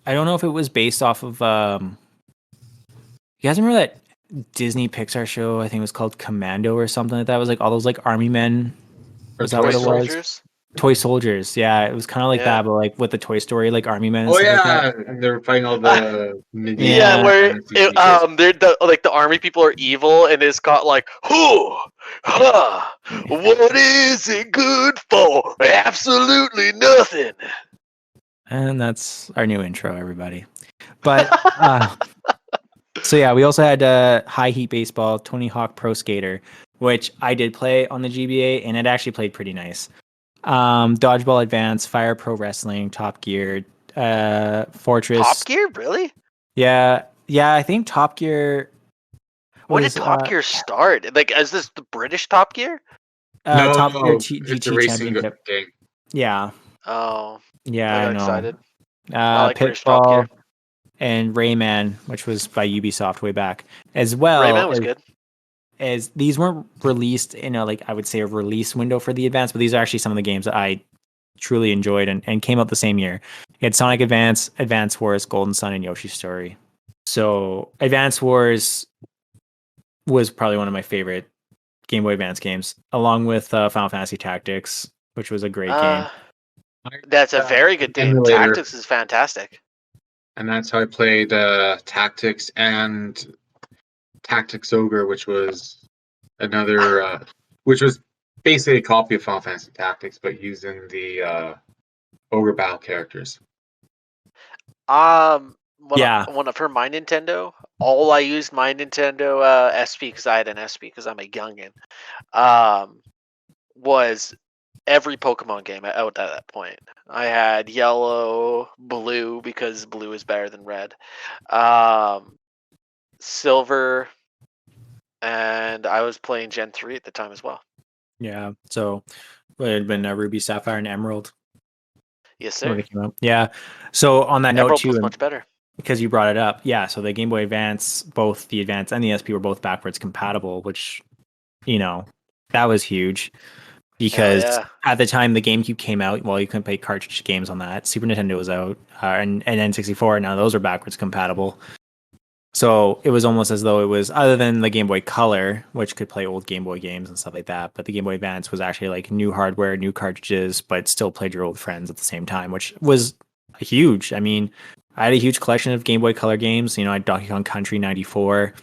I don't know if it was based off of you guys remember that Disney Pixar show? I think it was called Commando or something like that. It was like all those like army men. Was that what it was? Soldiers? Toy Soldiers. Yeah, it was kind of like that, but like with the Toy Story like army men. Oh and stuff yeah, like that. and they're fighting all the Yeah, where they're the army people are evil, and it's got like, what is it good for? Absolutely nothing. And that's our new intro, everybody. But so yeah, we also had High Heat Baseball, Tony Hawk Pro Skater, which I did play on the GBA, and it actually played pretty nice. Dodgeball Advance, Fire Pro Wrestling, Top Gear, Fortress. Top Gear, really? Yeah. I think Top Gear. When did Top Gear start? Like, is this the British Top Gear? No, Top Gear it's a GT racing Championship. game. Yeah. Oh, Yeah, I I got know. excited. I like British Top Pitfall Gear. and Rayman, which was by Ubisoft way back, as well. Rayman was good. As these weren't released in a I would say a release window for the Advance, but these are actually some of the games that I truly enjoyed and came out the same year. You had Sonic Advance, Advance Wars, Golden Sun, and Yoshi's Story. So Advance Wars was probably one of my favorite Game Boy Advance games, along with Final Fantasy Tactics, which was a great game. That's a very good game. Emulator. Tactics is fantastic. And that's how I played Tactics and Tactics Ogre, which was another, which was basically a copy of Final Fantasy Tactics, but using the Ogre Battle characters. For my Nintendo, I used my Nintendo SP because I had an SP because I'm a youngin. Was every Pokemon game out at that point. I had yellow, blue because blue is better than red, silver, and I was playing Gen 3 at the time as well. Yeah, so it had been Ruby, Sapphire, and Emerald. Yes, when sir. it came out. Yeah. So on that note Emerald too, was much better. because you brought it up, yeah. So the Game Boy Advance, both the Advance and the SP were both backwards compatible, which that was huge. Because at the time the GameCube came out, you couldn't play cartridge games on that. Super Nintendo was out, and N64. Now those are backwards compatible. So it was almost as though it was, other than the Game Boy Color, which could play old Game Boy games and stuff like that, but the Game Boy Advance was actually like new hardware, new cartridges, but still played your old friends at the same time, which was huge. I mean, I had a huge collection of Game Boy Color games. You know, I had Donkey Kong Country 94.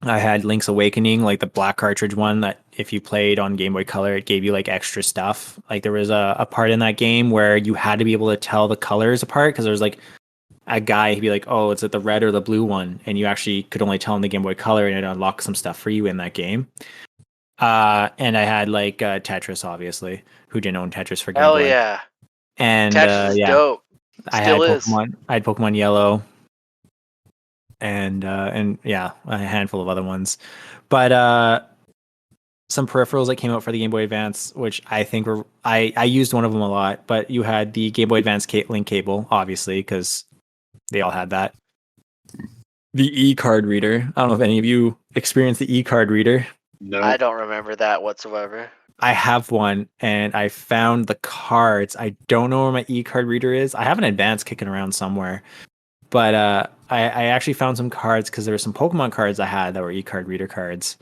I had Link's Awakening, like the black cartridge one that if you played on Game Boy Color, it gave you like extra stuff. Like there was a part in that game where you had to be able to tell the colors apart because there was like a guy, he'd be like, oh, it's at the red or the blue one. And you actually could only tell in the Game Boy Color and it unlocked some stuff for you in that game. And I had like Tetris, obviously. Who didn't own Tetris for Game Hell Boy? yeah. And Tetris is dope. I Still had is. Pokemon. I had Pokemon Yellow, and yeah, a handful of other ones. But some peripherals that came out for the Game Boy Advance, which I think were I used one of them a lot. But you had the Game Boy Advance link cable, obviously, because they all had that. The e-card reader. I don't know if any of you experienced the e-card reader. No. I don't remember that whatsoever. I have one, and I found the cards. I don't know where my e-card reader is. I have an Advance kicking around somewhere, but I actually found some cards because there were some Pokemon cards I had that were e-card reader cards.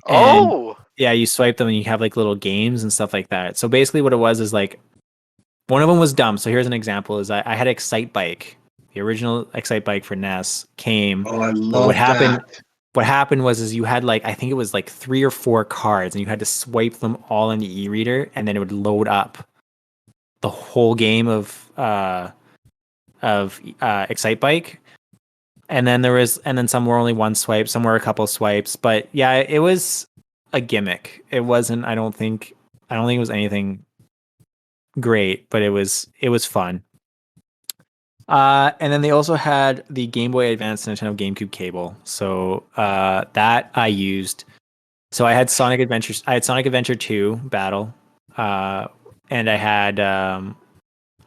And, Oh, yeah, you swipe them and you have like little games and stuff like that. So basically, what it was is like one of them was dumb. So here's an example: is I had Excite Bike, the original Excite Bike for NES came. Oh, I love what happened? that. What happened was you had like I think it was like 3 or 4 cards, and you had to swipe them all in the e-reader, and then it would load up the whole game of Excite Bike. And then some were only one swipe, some were a couple swipes. But yeah, it was a gimmick. It wasn't. I don't think it was anything great, but it was fun. And then they also had the Game Boy Advance Nintendo GameCube cable. So that I used. So I had Sonic Adventure. I had Sonic Adventure 2 Battle, and I had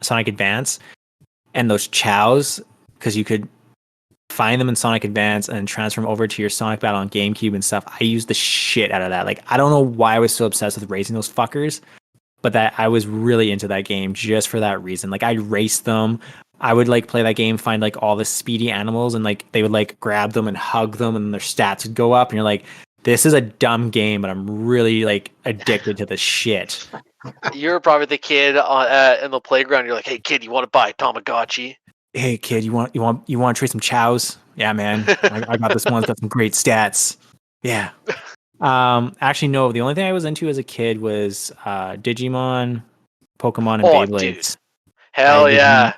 Sonic Advance, and those chows because you could find them in Sonic Advance and transfer them over to your Sonic Battle on GameCube and stuff. I used the shit out of that. Like I don't know why I was so obsessed with racing those fuckers, but that I was really into that game just for that reason. Like I'd race them. I would like play that game, find like all the speedy animals, and like they would like grab them and hug them, and their stats would go up. And you're like, this is a dumb game, but I'm really like addicted to the shit. you're probably the kid in the playground. You're like, hey kid, you want to buy a Tamagotchi? Hey kid, you want to trade some chows? Yeah, man, I got this one. It's got some great stats. Yeah. Actually, no. The only thing I was into as a kid was Digimon, Pokemon, and Beyblades. Dude. Hell yeah.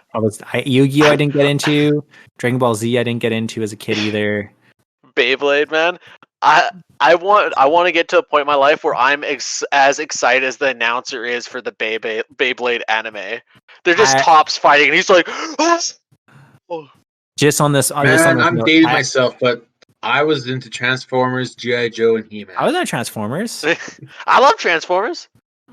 Yu-Gi-Oh! I didn't get into. Dragon Ball Z I didn't get into as a kid either. Beyblade, man. I want to get to a point in my life where I'm as excited as the announcer is for the Beyblade anime. They're just tops fighting, and he's like, oh. Just on this. Man, I'm dating myself, but I was into Transformers, G.I. Joe, and He-Man. I was into Transformers. I love Transformers.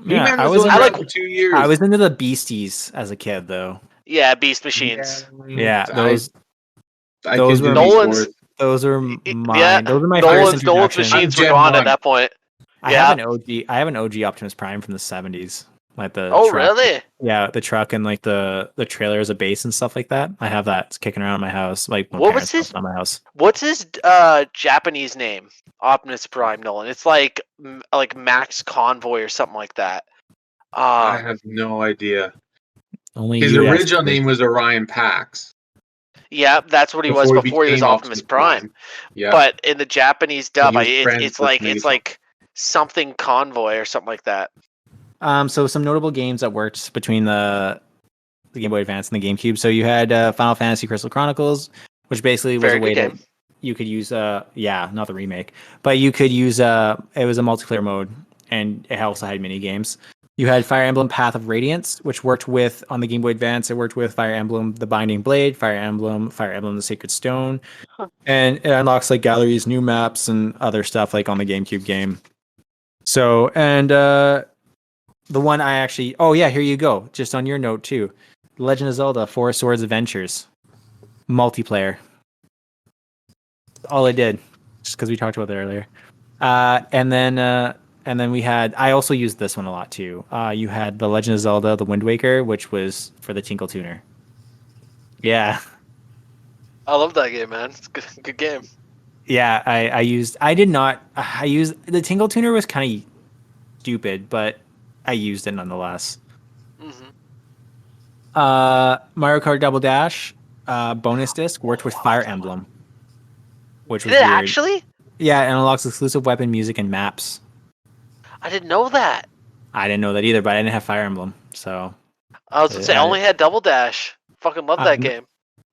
Yeah, I was like for 2 years. I was into the Beasties as a kid, though. Yeah, Beast Machines. Yeah, those were Nolan's. Those are mine. Yeah, those are my first Nolan's machines were gone at that point. I have an OG Optimus Prime from the 70s. Like the truck. Really? Yeah, the truck and like the trailer as a base and stuff like that. I have that. It's kicking around at my house. Like what's his Japanese name? Optimus Prime Nolan. It's like Max Convoy or something like that. I have no idea. Only his original name was Orion Pax. Yeah, that's what he was before he was Optimus Prime. Yeah. But in the Japanese dub, it's like something Convoy or something like that. So some notable games that worked between the Game Boy Advance and the GameCube. So you had Final Fantasy Crystal Chronicles, which basically was a way that you could use not the remake, but you could use it was a multiplayer mode, and it also had mini games. You had Fire Emblem Path of Radiance, which worked with on the Game Boy Advance. It worked with Fire Emblem The Binding Blade, Fire Emblem The Sacred Stone, and it unlocks like galleries, new maps, and other stuff like on the GameCube game. So and the one I actually here you go. Just on your note too, Legend of Zelda: Four Swords Adventures multiplayer. All I did, just because we talked about that earlier. And then we had. I also used this one a lot too. You had the Legend of Zelda: The Wind Waker, which was for the Tinkle Tuner. Yeah. I love that game, man. It's a good game. Yeah, I used. The Tinkle Tuner was kind of stupid, but I used it nonetheless. Mm-hmm. Mario Kart Double Dash. bonus disc worked with Fire Emblem, which was Did it weird. actually? Yeah, it unlocks exclusive weapon music and maps. I didn't know that. I didn't know that either, but I didn't have Fire Emblem, so. I was gonna say I only had Double Dash. Fucking love that game.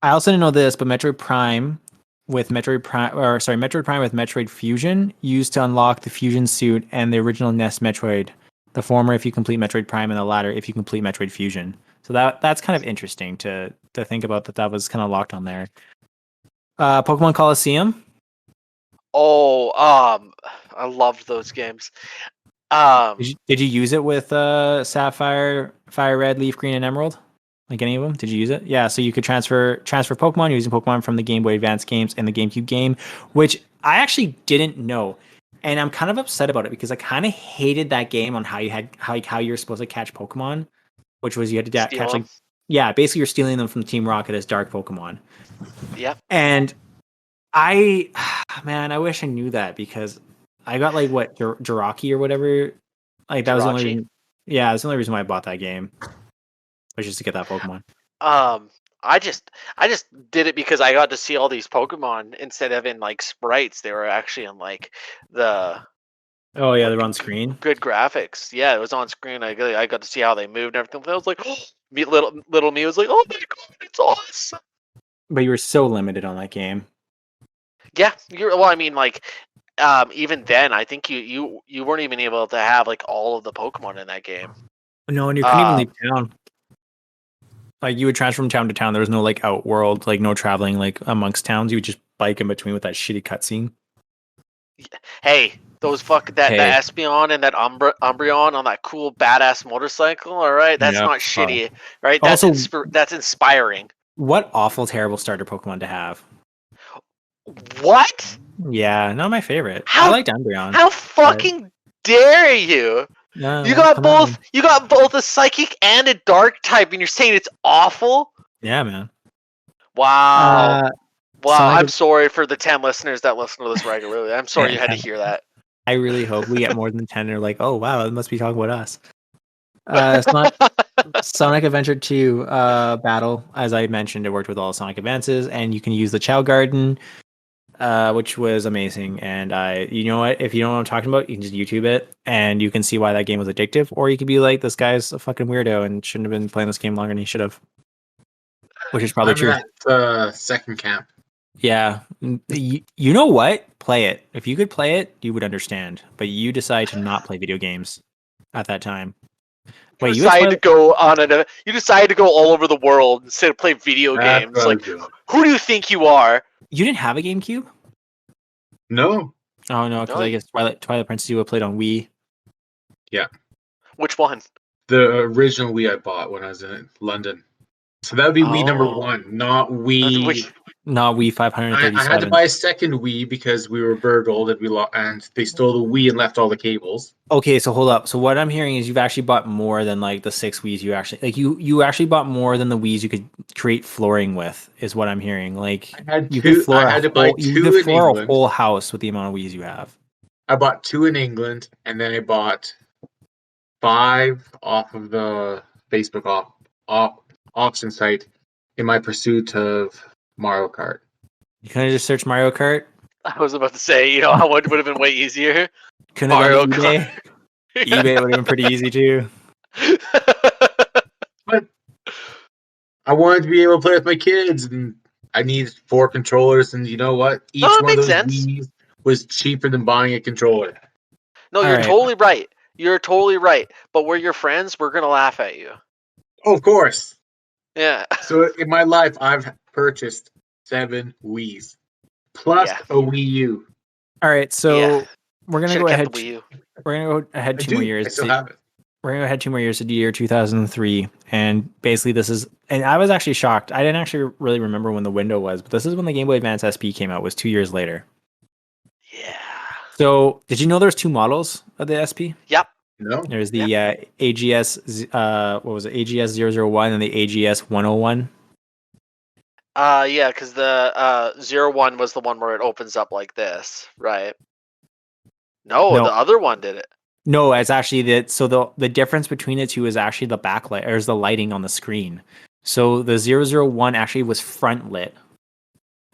I also didn't know this, but Metroid Prime with Metroid Prime with Metroid Fusion used to unlock the Fusion suit and the original NES Metroid. The former if you complete Metroid Prime, and the latter if you complete Metroid Fusion. So that's kind of interesting to think about that was kind of locked on there. Pokemon Coliseum. Oh, I loved those games. Did you use it with Sapphire, Fire Red, Leaf Green, and Emerald? Like any of them? Did you use it? Yeah, so you could transfer Pokemon using Pokemon from the Game Boy Advance games and the GameCube game, which I actually didn't know. And I'm kind of upset about it because I kind of hated that game on how you were supposed to catch Pokemon, which was you had to catch them. basically you're stealing them from Team Rocket as dark Pokemon. Yeah. And I wish I knew that because I got like what Jiraki or whatever. Like that was the only reason. Yeah, that's the only reason why I bought that game. Was just to get that Pokemon. I just did it because I got to see all these Pokemon instead of in like sprites. They were actually in like the. Oh yeah, they're on screen. Good graphics. Yeah, it was on screen. I got to see how they moved and everything. I was like, oh, little me was like, oh my god, it's awesome. But you were so limited on that game. Yeah, even then, I think you weren't even able to have like all of the Pokemon in that game. No, and you couldn't even leave town. Like you would transfer from town to town. There was no like outworld, like no traveling like amongst towns. You would just bike in between with that shitty cutscene. Hey, those that Espeon and that Umbreon on that cool badass motorcycle. All right, that's not shitty, right? That's Also, that's inspiring. What awful, terrible starter Pokemon to have. What? Yeah, not my favorite. I liked Umbreon. How fucking dare you? No, you got both. You got both a psychic and a dark type, and you're saying it's awful? Yeah, man. Wow. I'm sorry for the 10 listeners that listen to this regularly. I'm sorry you had to hear that. I really hope we get more than 10 and are like, oh wow, it must be talking about us. Sonic Adventure 2 battle, as I mentioned, it worked with all Sonic Advances, and you can use the Chow Garden, which was amazing. And you know what? If you don't know what I'm talking about, you can just YouTube it, and you can see why that game was addictive. Or you could be like, this guy's a fucking weirdo and shouldn't have been playing this game longer than he should have. Which is probably true. Second camp. Yeah. You know what? Play it. If you could play it, you would understand. But you decide to not play video games at that time. Wait, you decided to go you decided to go all over the world instead of play video games. Like, who do you think you are? You didn't have a GameCube? No. Oh no, because I guess Twilight Princess you would have played on Wii. Yeah. Which one? The original Wii I bought when I was in London. So that would be Wii number 1, not Wii. Not Wii 537. I had to buy a second Wii because we were burgled and they stole the Wii and left all the cables. Okay, so hold up. So what I'm hearing is you've actually bought more than like the 6 Wiis you actually like. You actually bought more than the Wiis you could create flooring with. Is what I'm hearing. Like you could floor a whole house with the amount of Wiis you have. I bought 2 in England, and then I bought 5 off of the Facebook auction site in my pursuit of Mario Kart. You couldn't just search Mario Kart? I was about to say, how would have been way easier. Couldn't Mario Kart. eBay would have been pretty easy too. But I wanted to be able to play with my kids, and I needed 4 controllers, and you know what? Each one of those Wii's was cheaper than buying a controller. No, you're totally right. You're totally right. But we're your friends. We're gonna laugh at you. Oh, of course. Yeah. So in my life, I've purchased 7 Wiis plus a Wii U. All right, so we're gonna go ahead. We're gonna go ahead 2 more years. I still have it. We're gonna go ahead 2 more years to the year 2003, and basically this is. And I was actually shocked. I didn't actually really remember when the window was, but this is when the Game Boy Advance Sp came out. It was 2 years later. Yeah. So did you know there's 2 models of the SP? Yep. No. There's the AGS. What was it? AGS 001 and the AGS 101. Yeah, because the 01 was the one where it opens up like this, right? No, the other one did it. No, it's actually so the difference between the two is actually the backlight, or is the lighting on the screen. So the 001 actually was front lit,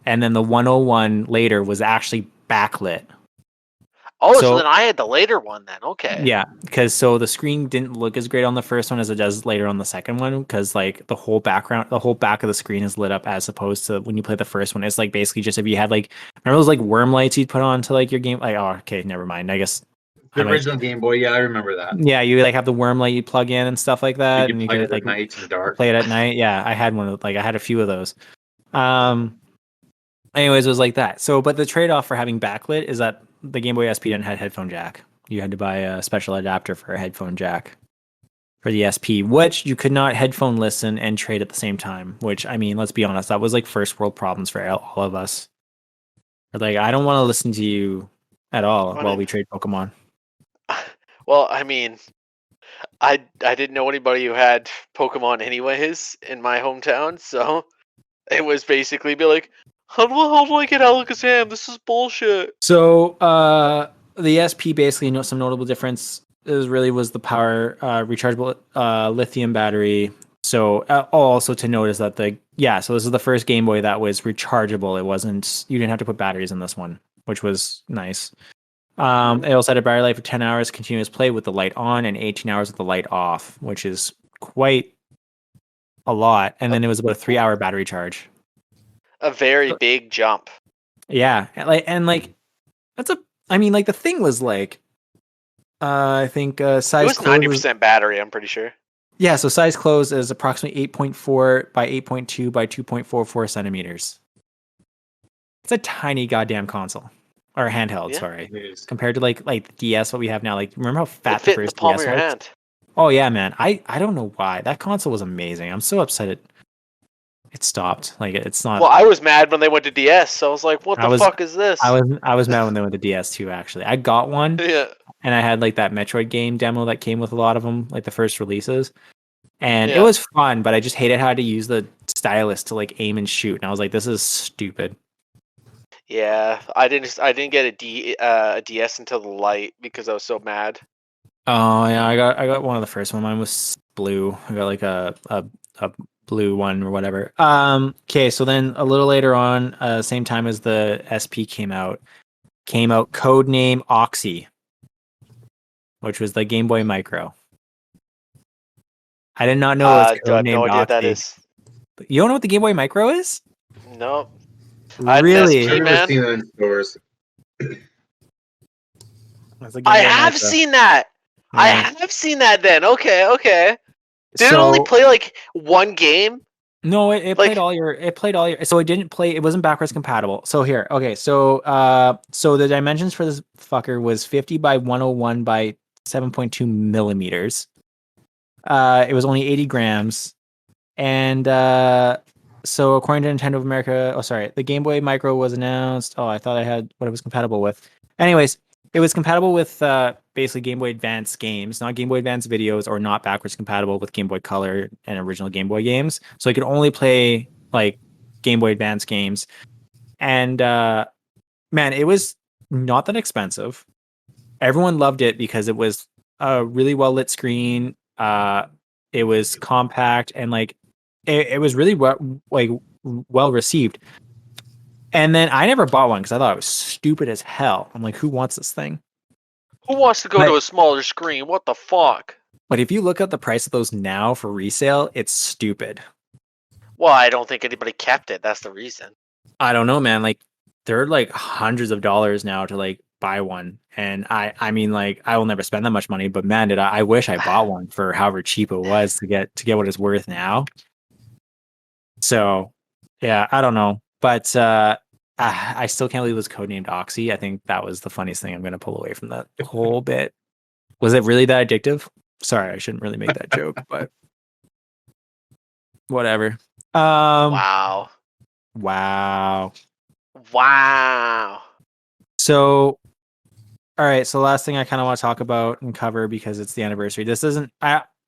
and then the 101 later was actually backlit. Oh, so So- then I had the later one then. Okay. Yeah, because so the screen didn't look as great on the first one as it does later on the second one, because like the whole back of the screen is lit up, as opposed to when you play the first one. It's like basically just if you had like, remember those like worm lights you'd put on to like your game. Like, oh, okay, never mind. I guess The original Game Boy, yeah, I remember that. yeah, you like have the worm light you plug in and stuff like that, You and could you play could it like at night in the dark. play it at night. Yeah, I had one of like I had a few of those. Anyways, it was like that. So, but the trade-off for having backlit is that the Game Boy SP didn't have headphone jack. You had to buy a special adapter for a headphone jack for the SP, which you could not headphone listen and trade at the same time. Which, I mean, let's be honest, that was like first world problems for all of us. Like, I don't want to listen to you at all while we trade Pokemon. Well, I mean, I didn't know anybody who had Pokemon anyways in my hometown, so it was basically be like, how do I get Alakazam? This is bullshit. So, the SP basically, some notable difference was the power, rechargeable lithium battery. So also to notice that so this is the first Game Boy that was rechargeable. It wasn't, you didn't have to put batteries in this one, which was nice. It also had a battery life of 10 hours continuous play with the light on and 18 hours with the light off, which is quite a lot. And then it was about a 3-hour battery charge. A very big jump. Yeah. I mean, like the thing was like, I think size It was close 90% battery, I'm pretty sure. Yeah, so size close is approximately 8.4 by 8.2 by 2.44 centimeters. It's a tiny goddamn console. Or handheld, sorry. Compared to like the DS, what we have now. Like, remember how fat It fit the in the first palm DS of your was? hand. Oh yeah, man. I don't know why. That console was amazing. I'm so upset it stopped. Like, it's not. Well, I was mad when they went to DS, so I was like, what the fuck is this? I was mad when they went to DS too, actually. I got one. Yeah. And I had like that Metroid game demo that came with a lot of them, like the first releases. And it Yeah. was fun, but I just hated how to use the stylus to like aim and shoot. And I was like, this is stupid. Yeah, I didn't get a DS until the light because I was so mad. Oh yeah, I got one of the first one. Mine was blue. I got like a blue one or whatever. Okay, so then a little later on, same time as the SP came out Codename Oxy, which was the Game Boy Micro. I did not know it was I have no codenamed idea what that Oxy. is. You don't know what the Game Boy Micro is? Nope. I had an Really? SP, I've never man. seen that in stores. That's a Game I Boy have Micro. seen that. I Yeah. have seen that then. Okay. Did it So- only play like one game? No, it Like- played all your. It played all your. So it didn't play. It wasn't backwards compatible. So here, okay. So so the dimensions for this fucker was 50 by 101 by 7.2 millimeters. It was only 80 grams, and so according to Nintendo of America, the Game Boy Micro was announced. Oh, I thought I had what it was compatible with. Anyways, it was compatible with basically Game Boy Advance games, not Game Boy Advance videos, or not backwards compatible with Game Boy Color and original Game Boy games. So it could only play like Game Boy Advance games. And man, it was not that expensive. Everyone loved it because it was a really well lit screen. It was compact and like it was really well received. And then I never bought one because I thought it was stupid as hell. I'm like, who wants this thing? Who wants to go to a smaller screen? What the fuck? But if you look at the price of those now for resale, it's stupid. Well, I don't think anybody kept it. That's the reason. I don't know, man. Like they're like hundreds of dollars now to like buy one. And I mean, like I will never spend that much money, but man, I wish I bought one for however cheap it was to get what it's worth now. So yeah, I don't know. But I still can't believe it was codenamed Oxy. I think that was the funniest thing I'm going to pull away from that whole bit. Was it really that addictive? Sorry, I shouldn't really make that joke, but whatever. Wow. So, all right. So, last thing I kind of want to talk about and cover because it's the anniversary. This doesn't.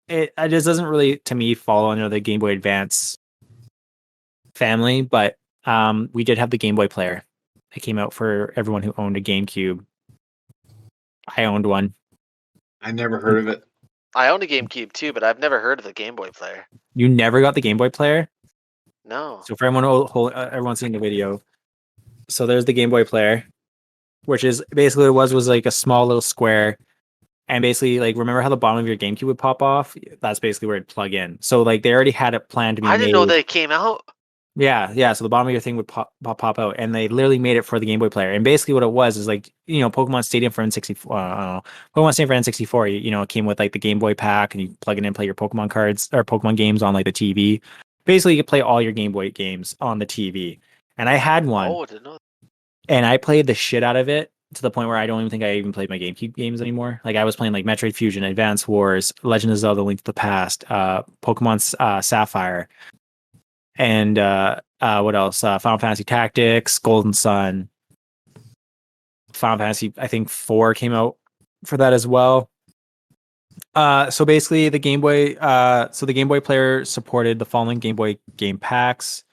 It just doesn't really, to me, fall under the Game Boy Advance family, but we did have the Game Boy player. It came out for everyone who owned a GameCube. I owned one. I never heard of it. I own a GameCube too, but I've never heard of the Game Boy player. You never got the Game Boy player? No. So for everyone seeing the video, so there's the Game Boy player, which is basically what it was like a small little square. And basically, like, remember how the bottom of your GameCube would pop off? That's basically where it'd plug in. So, like, they already had it planned to be I made. didn't know that it came out. Yeah. So the bottom of your thing would pop out, and they literally made it for the Game Boy player. And basically, what it was is like, Pokemon Stadium for N64. I don't know, Pokemon Stadium for N64. It came with like the Game Boy pack, and you plug it in, play your Pokemon cards or Pokemon games on like the TV. Basically, you could play all your Game Boy games on the TV. And I had one. Oh, I didn't know. And I played the shit out of it to the point where I don't even think I even played my GameCube games anymore. Like I was playing like Metroid Fusion, Advance Wars, Legend of Zelda: Link to the Past, Pokemon Sapphire, and what else? Final Fantasy Tactics, Golden Sun, Final Fantasy. I think 4 came out for that as well. So basically, the Game Boy. So the Game Boy player supported the following Game Boy game packs.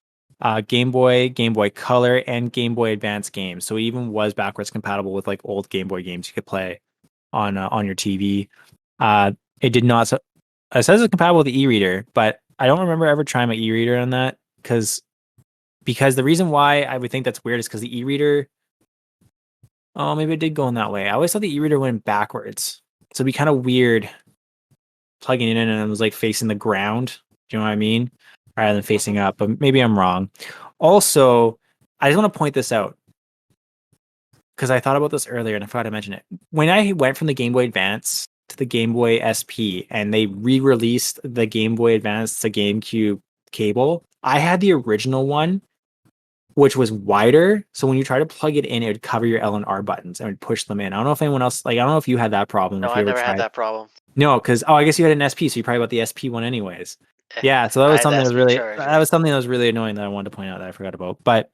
Game Boy, Game Boy Color, and Game Boy Advance games. So it even was backwards compatible with like old Game Boy games you could play on your TV. It did not. It says it's compatible with the e-reader, but I don't remember ever trying my e-reader on that because the reason why I would think that's weird is because the e-reader. Oh, maybe it did go in that way. I always thought the e-reader went backwards, so it'd be kind of weird plugging it in and it was like facing the ground. Do you know what I mean? Rather than facing up, but maybe I'm wrong. Also, I just want to point this out because I thought about this earlier and I forgot to mention it. When I went from the Game Boy Advance to the Game Boy SP and they re-released the Game Boy Advance to GameCube cable, I had the original one, which was wider. So when you try to plug it in, it would cover your L and R buttons and would push them in. I don't know if anyone else, I don't know if you had that problem. No, if you I never had that problem. No, because I guess you had an SP, so you probably bought the SP one anyways. Yeah, so that was something that was really annoying that I wanted to point out that I forgot about. But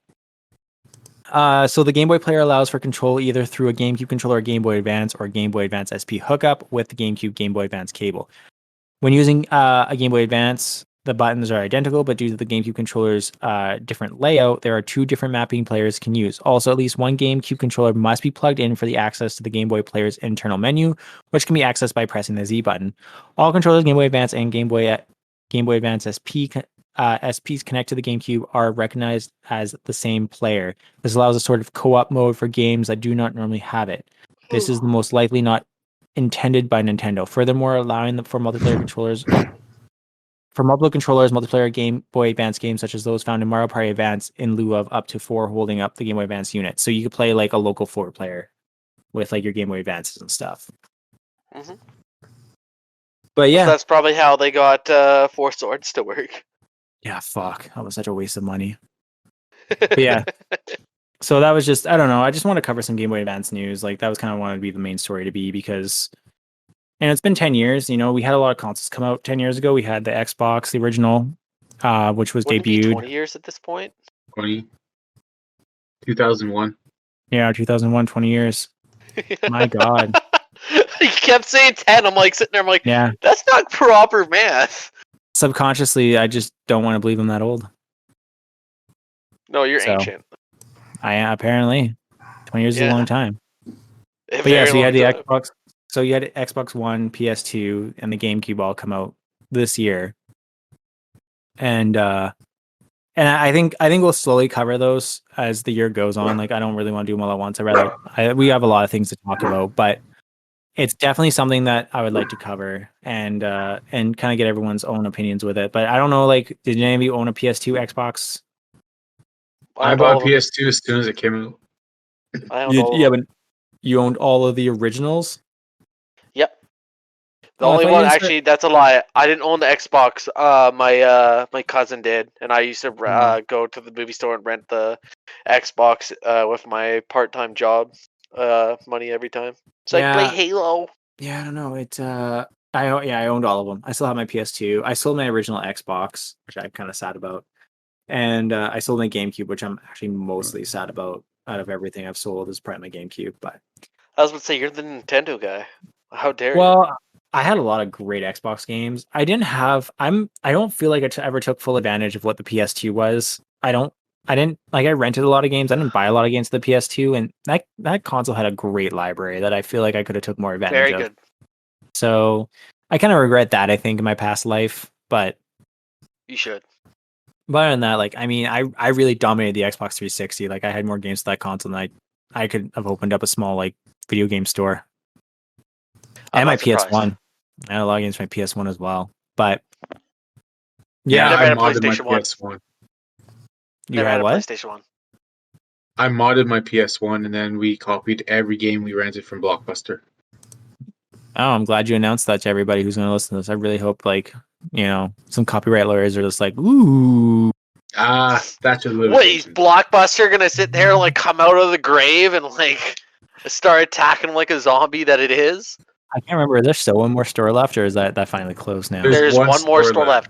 so the Game Boy player allows for control either through a GameCube controller, Game Boy Advance, or Game Boy Advance SP hookup with the GameCube Game Boy Advance cable. When using a Game Boy Advance, the buttons are identical, but due to the GameCube controller's different layout, there are 2 different mapping players can use. Also, at least one GameCube controller must be plugged in for the access to the Game Boy player's internal menu, which can be accessed by pressing the Z button. All controllers, Game Boy Advance and Game Boy Advance SP SPs connect to the GameCube are recognized as the same player. This allows a sort of co-op mode for games that do not normally have it. This is the most likely not intended by Nintendo. Furthermore, allowing for multiplayer controllers. For multiple controllers, multiplayer Game Boy Advance games such as those found in Mario Party Advance in lieu of up to 4 holding up the Game Boy Advance unit. So you could play like a local 4 player with like your Game Boy Advances and stuff. Mm-hmm. But yeah. So that's probably how they got 4 swords to work. Yeah, fuck. That was such a waste of money. But yeah. So that was just, I don't know. I just want to cover some Game Boy Advance news. Like that was kind of wanted to be the main story to be because, and it's been 10 years. We had a lot of consoles come out 10 years ago. We had the Xbox, the original, which was Wouldn't debuted. it be 20 years at this point? 2001. Yeah, 2001, 20 years. My God. You kept saying 10. I'm like sitting there. I'm like, yeah, that's not proper math. Subconsciously, I just don't want to believe I'm that old. No, you're ancient. I am, apparently. 20 years is a long time. But yeah, so you had the Xbox. So you had Xbox One, PS2, and the GameCube all come out this year. And I think we'll slowly cover those as the year goes on. Like I don't really want to do them all at once. We have a lot of things to talk about, but it's definitely something that I would like to cover and kind of get everyone's own opinions with it. But I don't know, like, did any of you own a PS2 Xbox? I bought PS2 as soon as it came out. But you owned all of the originals? Yep. The only one, actually, that's a lie. I didn't own the Xbox. My cousin did, and I used to go to the movie store and rent the Xbox with my part-time job money every time. So I play Halo. Yeah, I don't know. I owned all of them. I still have my PS2. I sold my original Xbox, which I'm kind of sad about, and I sold my GameCube, which I'm actually mostly sad about. Out of everything I've sold, is probably my GameCube. But I was going to say you're the Nintendo guy. How dare you? Well, I had a lot of great Xbox games. I don't feel like I ever took full advantage of what the PS2 was. I rented a lot of games. I didn't buy a lot of games to the PS2, and that console had a great library that I feel like I could have took more advantage of. Very good. So I kind of regret that, I think, in my past life. But You should. other than that, like, I mean, I really dominated the Xbox 360. Like, I had more games to that console than I could have opened up a small, like, video game store. I'm And my not surprised. PS1. I had a lot of games for my PS1 as well. But Yeah, Never I had a modded my PlayStation 1. PS1. you Never had had a what? PlayStation 1. I modded my PS1, and then we copied every game we rented from Blockbuster. Oh, I'm glad you announced that to everybody who's going to listen to this. I really hope, like, some copyright lawyers are just like, ooh. That's a What, is limitation. Blockbuster gonna sit there and like come out of the grave and like start attacking like a zombie that it is? I can't remember. Is there still one more store left, or is that finally closed now? There's There's one one more store store left.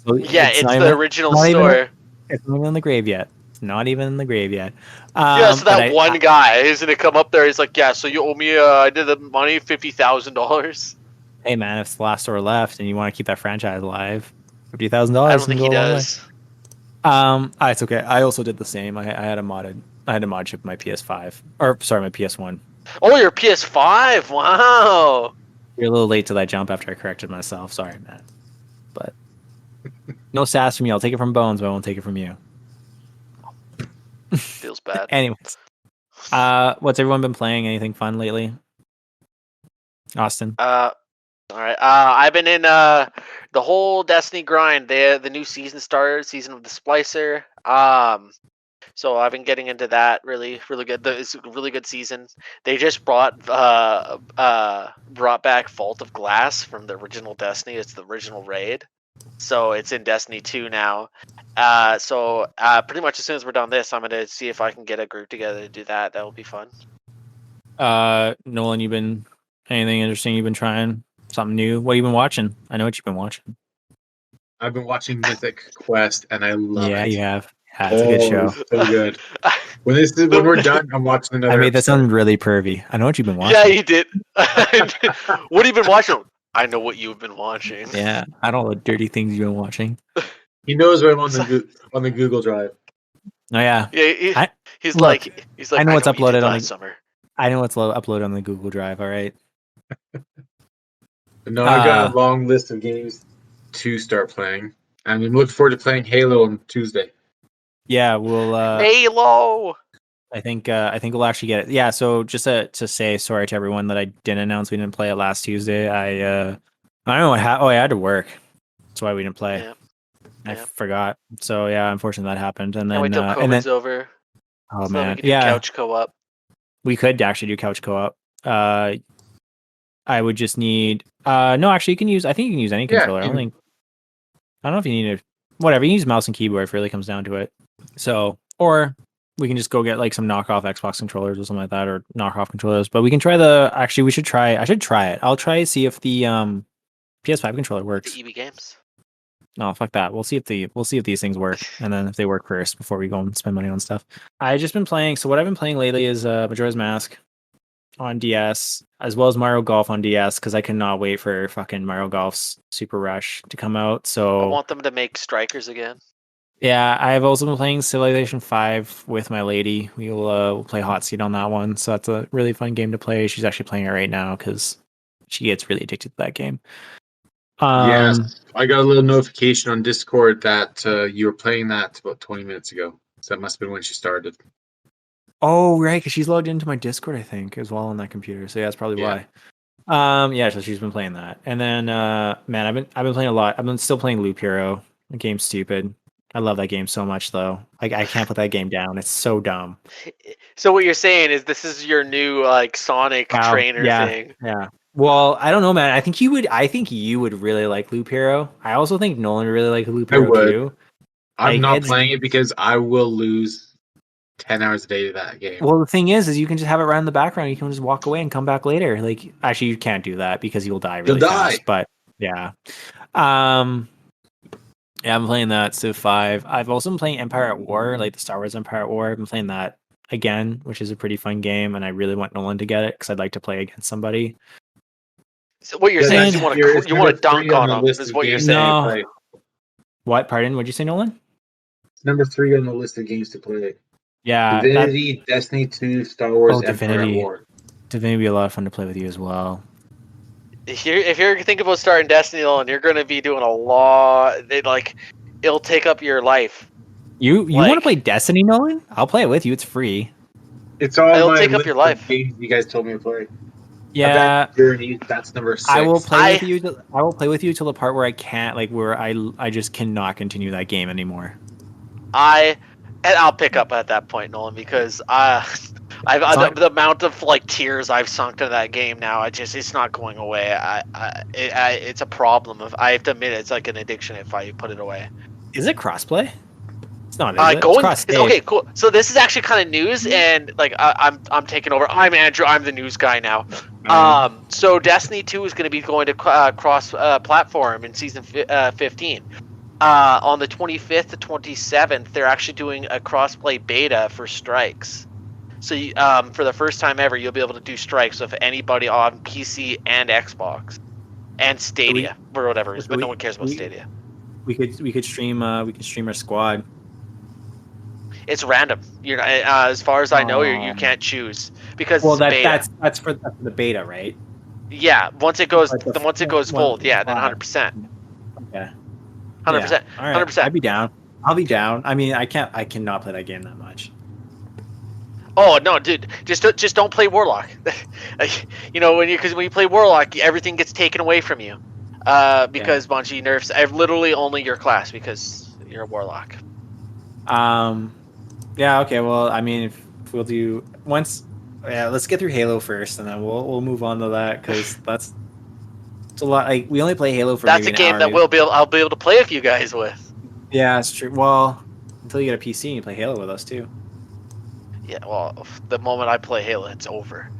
So Yeah, it's not the even- original not even- store. It's not even in the grave yet. It's not even in the grave yet. Yeah, so but that one guy is gonna come up there. He's like, "Yeah, so you owe me. I did the money, $50,000." Hey man, if it's the last store left and you want to keep that franchise alive, $50,000. I don't think he does. It's okay. I also did the same. I had a mod chip my PS5, or sorry, my PS1. Oh, your PS5. Wow. You're a little late to that jump after I corrected myself. Sorry, Matt. But no sass from you. I'll take it from Bones, but I won't take it from you. Feels bad. Anyways, what's everyone been playing? Anything fun lately? Austin. All right. I've been in the whole Destiny grind. The new season started, season of the Splicer. So I've been getting into that. Really, really good. It's a really good season. They just brought back Vault of Glass from the original Destiny. It's the original raid. So it's in Destiny 2 now. So pretty much as soon as we're done this, I'm gonna see if I can get a group together to do that. That will be fun. Nolan, you been anything interesting you've been trying? Something new? What have you been watching? I know what you've been watching. I've been watching Mythic Quest, and I love it. Yeah, you have. Yeah, it's a good show. It's so good. When we're done, I'm watching another. I made that episode. sound really pervy. I know what you've been watching. Yeah, you did. What have you been watching? I know what you've been watching. Yeah, I don't know the dirty things you've been watching. He knows what I'm on the Google Drive. Oh yeah, Yeah, he's look, like, I know what's what you did uploaded on last the- summer. I know what's uploaded on the Google Drive. All right. But no, I've got a long list of games to start playing, and I'm looking forward to playing Halo on Tuesday. Yeah, we'll. Halo. I think we'll actually get it. Yeah. So just to say sorry to everyone that I didn't announce we didn't play it last Tuesday. I don't know what happened. Oh, I had to work. That's why we didn't play. Yeah. I Yeah. forgot. So yeah, unfortunately that happened. And Can't then wait till COVID's over. oh So then man, we can do yeah, couch co-op. we could actually do couch co-op. I would just need. No, actually, you can use. I think you can use any Yeah, controller. I don't know if you need to. Whatever, you can use mouse and keyboard if it really comes down to it. So, or we can just go get like some knockoff Xbox controllers or something like that, or knockoff controllers. But we can try the. Actually, we should try. I should try it. I'll try to see if the PS5 controller works. The EB games. No, fuck that. We'll see if these things work, and then if they work first before we go and spend money on stuff. I've just been playing. So what I've been playing lately is Majora's Mask on DS, as well as Mario Golf on DS, because I cannot wait for fucking Mario Golf's Super Rush to come out. I So want them to make strikers again. yeah, I've also been playing Civilization 5 with my lady. We'll play Hot Seat on that one. So that's a really fun game to play. She's actually playing it right now because she gets really addicted to that game. Yes, I got a little notification on Discord that you were playing that about 20 minutes ago. So that must have been when she started. Oh, right, because she's logged into my Discord, I think, as well on that computer. So yeah, that's probably Yeah. why. Yeah, so she's been playing that. And then man, I've been playing a lot. I've been still playing Loop Hero. The game's stupid. I love that game so much though. Like I can't put that game down. It's so dumb. So what you're saying is this is your new like Sonic Wow, trainer yeah. thing. Yeah. Well, I don't know, man. I think you would really like Loop Hero. I also think Nolan would really like Loop I Hero would. too. I'm Like, not it's- playing it because I will lose 10 hours a day to that game. Well, the thing is you can just have it run in the background. You can just walk away and come back later. Like, actually, you can't do that because you'll die really You'll fast. die. But yeah, yeah, I'm playing that Civ 5. I've also been playing Empire at War, like the Star Wars Empire at War. I've been playing that again, which is a pretty fun game, and I really want Nolan to get it because I'd like to play against somebody. So what you're Yeah, saying is that's- you want to dunk on the them. list Is of what you're games saying. No. to play. What? Pardon? What'd you say, Nolan? It's number 3 on the list of games to play. Yeah, Divinity, Destiny 2, Star Wars, Oh, Empire Divinity. at War. Divinity would be a lot of fun to play with you as well. if you're thinking about starting Destiny, Nolan, you're going to be doing a lot. It'll take up your life. You want to play Like, Destiny, Nolan? I'll play it with you. It's free. It's on It'll my take up list your of life. games you guys told me to play. Yeah, Advanced Journey, that's number 6. I will play I- with you. I will play with you till the part where I can't, like, where I just cannot continue that game anymore. I'll pick up at that point, Nolan, because the amount of like tears I've sunk to that game now, it's not going away. It's a problem. I have to admit, it's like an addiction if I put it away. Is it crossplay? It's not. Is it? It's cross-save. Okay, cool. So this is actually kind of news, and like I'm taking over. I'm Andrew. I'm the news guy now. So Destiny 2 is going to be going to cross platform in season 15. On the 25th to 27th, they're actually doing a crossplay beta for Strikes. So for the first time ever, you'll be able to do Strikes with anybody on PC and Xbox and Stadia or whatever. But no one cares about Stadia. We could stream our squad. It's random. You're as far as I know, you can't choose because it's beta. that's for the beta, right? Yeah, once it goes full, yeah, then 100%. Okay. 100%. All right. 100%. I'd be down. I'll be down. I mean, I cannot play that game that much. Oh no, dude! Just don't play Warlock. When you play Warlock, everything gets taken away from you. Because Bungie nerfs literally only your class because you're a Warlock. Yeah. Okay. Well, I mean, if we'll do once. Yeah. Let's get through Halo first, and then we'll move on to that because it's a lot. Like we only play Halo for. That's maybe a game that I'll be able to play with you guys with. Yeah, it's true. Well, until you get a PC and you play Halo with us too. Yeah. Well, the moment I play Halo, it's over.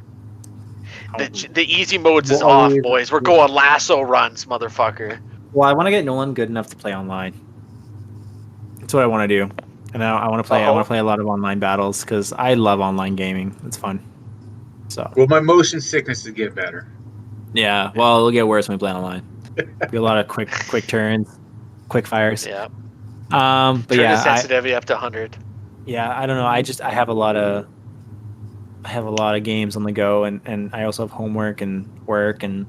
The easy modes is off, boys. We're going lasso runs, motherfucker. Well, I want to get Nolan good enough to play online. That's what I want to do, and I want to play. I want to play a lot of online battles because I love online gaming. It's fun. So. Well, my motion sickness is getting better. Yeah. Well, it'll get worse when we play online. Be a lot of quick turns, quick fires. Yeah. But Turn yeah, the sensitivity up to 100. Yeah, I don't know. I have a lot of games on the go, and I also have homework and work and.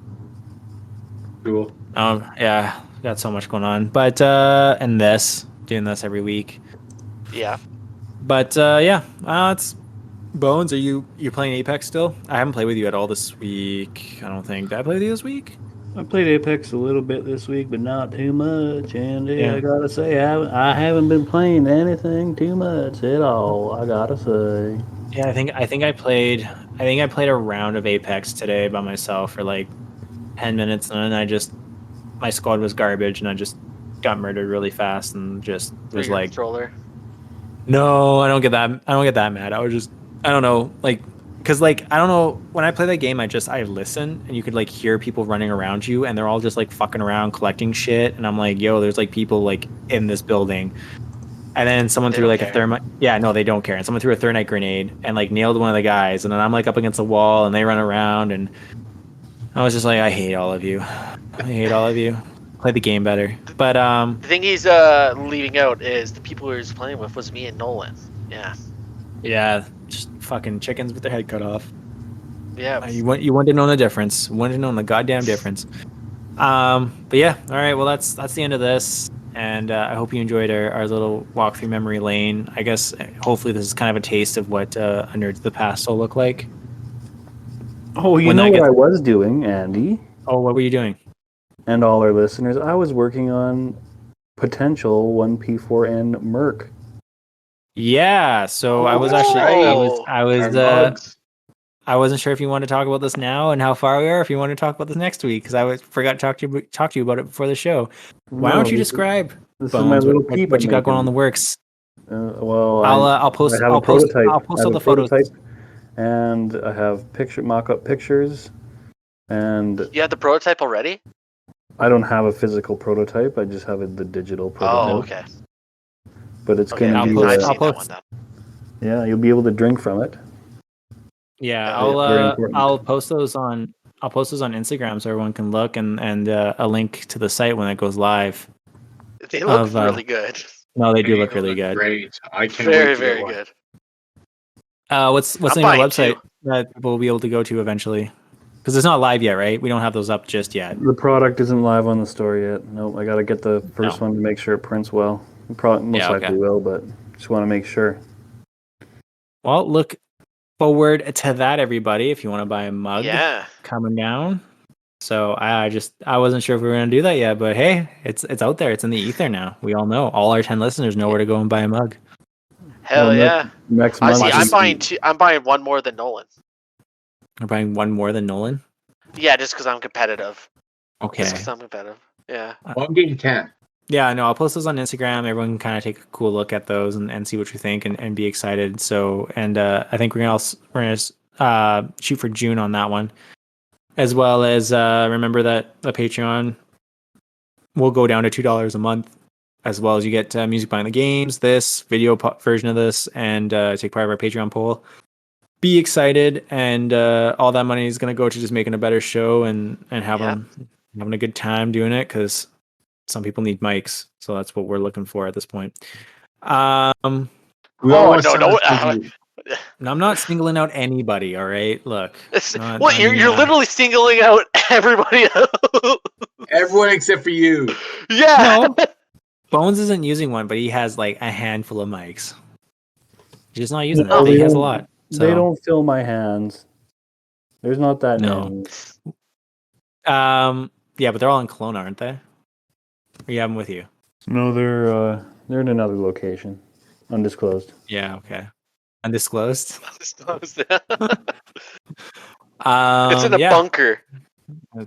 Cool. Yeah, got so much going on, but and doing this every week. Yeah. But it's Bones. Are you playing Apex still? I haven't played with you at all this week. I don't think. Did I play with you this week? I played Apex a little bit this week, but not too much. And I gotta say, I haven't been playing anything too much at all. I gotta say. Yeah, I think I played a round of Apex today by myself for like 10 minutes, and then my squad was garbage, and I just got murdered really fast, and just was like, controller. No, I don't get that mad. I don't know, like. Because, like, I don't know, when I play that game, I listen, and you could, like, hear people running around you, and they're all just, like, fucking around, collecting shit, and I'm like, yo, there's, like, people, like, in this building. And then someone threw, like, a thermite... Yeah, no, they don't care. And someone threw a thermite grenade and, like, nailed one of the guys, and then I'm, like, up against the wall, and they run around, and I was just like, I hate all of you. Play the game better. But, The thing he's leaving out is the people he was playing with was me and Nolan. Yeah. Yeah, just fucking chickens with their head cut off. Yeah. You want to know the difference. You want to know the goddamn difference. But yeah, all right. Well, that's the end of this, and I hope you enjoyed our little walk through memory lane. I guess hopefully this is kind of a taste of what a Nerds of the Past will look like. Oh, you know what I was doing, Andy? Oh, what were you doing? And all our listeners, I was working on potential 1P4N Merc. Yeah, so I was actually I wasn't sure if you wanted to talk about this now and how far we are, if you want to talk about this next week, because I forgot to talk to you about it before the show. Why don't you describe Bones, what you got going on in the works? Well, I'll post all the photos. And I have mock-up pictures, and you had the prototype already? I don't have a physical prototype. I just have the digital prototype. Oh, okay. But it's going to be. I'll post. Yeah, you'll be able to drink from it. Yeah, I'll post those on Instagram so everyone can look, and a link to the site when it goes live. They look really good. No, they do look really good. Great. I can't very, very good. What's the name of the website that people will be able to go to eventually? Because it's not live yet, right? We don't have those up just yet. The product isn't live on the store yet. Nope, I got to get the first one to make sure it prints well. It probably most likely will, but just want to make sure. Well, look forward to that, everybody. If you want to buy a mug, coming down. So I wasn't sure if we were going to do that yet, but hey, it's out there. It's in the ether now. We all know. All our 10 listeners know where to go and buy a mug. Hell yeah! Next month, I'm buying two. I'm buying one more than Nolan. You're buying one more than Nolan? Yeah, just because I'm competitive. Okay. Just because I'm competitive. Yeah. Well, I'm getting 10. Yeah, no, I'll post those on Instagram. Everyone can kind of take a cool look at those and see what you think and be excited. So, and I think we're gonna shoot for June on that one, as well as remember that the Patreon will go down to $2 a month, as well as you get music behind the games, this video version of this, and take part of our Patreon poll. Be excited, and all that money is gonna go to just making a better show and having a good time doing it, because some people need mics, so that's what we're looking for at this point. No, No, I'm not singling out anybody. All right, look. You're literally singling out everybody else. Everyone except for you. Yeah. No, Bones isn't using one, but he has like a handful of mics. He's just not using them. He has a lot. So. They don't fill my hands. There's not that many. Yeah, but they're all in Kelowna, aren't they? Or you have them with you? No, they're in another location, undisclosed. Yeah, okay. Undisclosed. Undisclosed. It's in a bunker.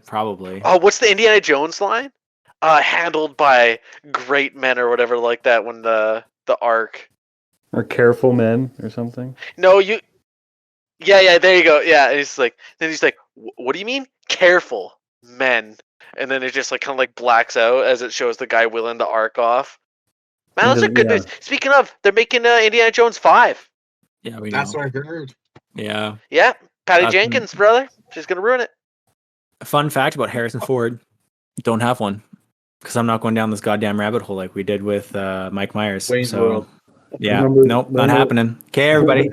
Probably. Oh, what's the Indiana Jones line? Handled by great men or whatever like that. When the Ark. Or careful men or something. No, you. Yeah. There you go. Yeah, he's like. Then he's like, "What do you mean, careful men?" And then it just like kind of like blacks out as it shows the guy wheeling the Ark off. Man, those are good news. Speaking of, they're making Indiana Jones 5. Yeah, we know. That's what I heard. Yeah. Yeah, Patty Jenkins, brother. She's gonna ruin it. A fun fact about Harrison Ford: don't have one, because I'm not going down this goddamn rabbit hole like we did with Mike Myers. Yeah, nope, not happening. Okay, everybody.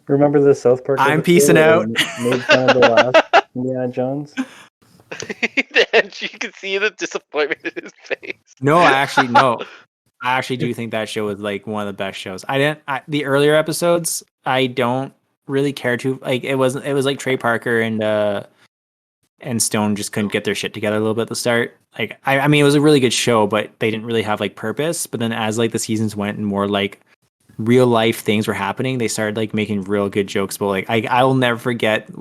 Remember the South Park? I'm peacing out. Made fun of the last Indiana Jones. And you can see the disappointment in his face. No, I actually do think that show was like one of the best shows. The earlier episodes, I don't really care to like. It was like Trey Parker and Stone just couldn't get their shit together a little bit at the start. Like, I mean, it was a really good show, but they didn't really have like purpose. But then as like the seasons went and more like real life things were happening, they started like making real good jokes. But like, I will never forget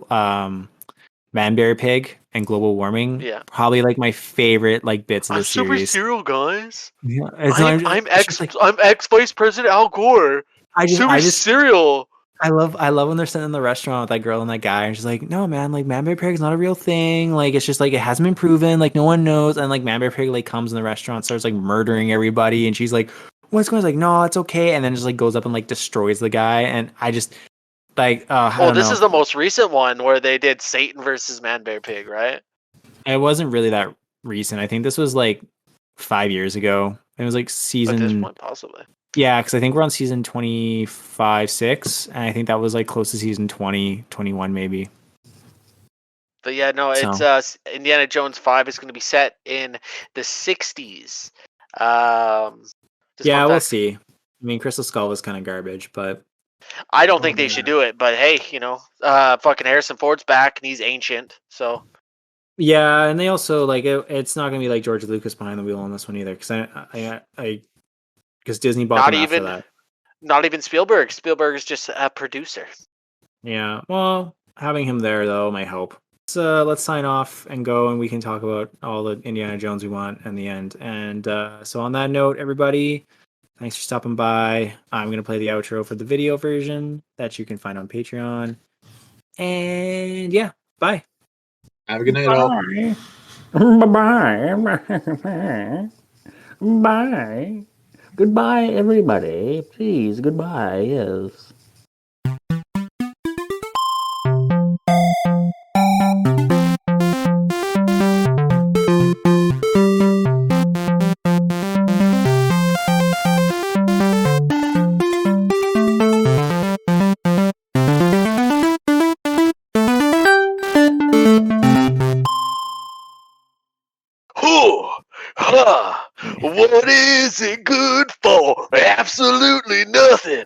Manberry Pig and global warming. Yeah, probably like my favorite like bits of the series. Super cereal, guys. Yeah, I'm ex Vice President Al Gore. I just cereal. I love when they're sitting in the restaurant with that girl and that guy, and she's like, "No, man, like Manberry Pig is not a real thing. Like it's just like it hasn't been proven. Like no one knows." And like Manberry Pig like comes in the restaurant, starts like murdering everybody, and she's like, "What's going on?" Like, "No, it's okay." And then just like goes up and like destroys the guy, and I just like, this is the most recent one where they did Satan versus Manberry Pig, right? It wasn't really that recent. I think this was like 5 years ago. It was like season. At this point, possibly. Yeah, because I think we're on season 25, 6, and I think that was like close to season 20, 21 maybe. But yeah, no, it's Indiana Jones 5 is going to be set in the 60s. Yeah, we'll see. I mean, Crystal Skull was kind of garbage, but I don't think they should do it. But hey, fucking Harrison Ford's back and he's ancient, so. Yeah, and they also like it's not going to be like George Lucas behind the wheel on this one either, because because Disney bought them after that. Not even Spielberg. Spielberg is just a producer. Yeah, well, having him there though might help. So let's sign off and go, and we can talk about all the Indiana Jones we want in the end. And so on that note, everybody, thanks for stopping by. I'm going to play the outro for the video version that you can find on Patreon. And yeah, bye. Have a good night, all. Bye-bye. Bye. Goodbye, everybody. Please, goodbye. Yes. What is it good for? Absolutely nothing.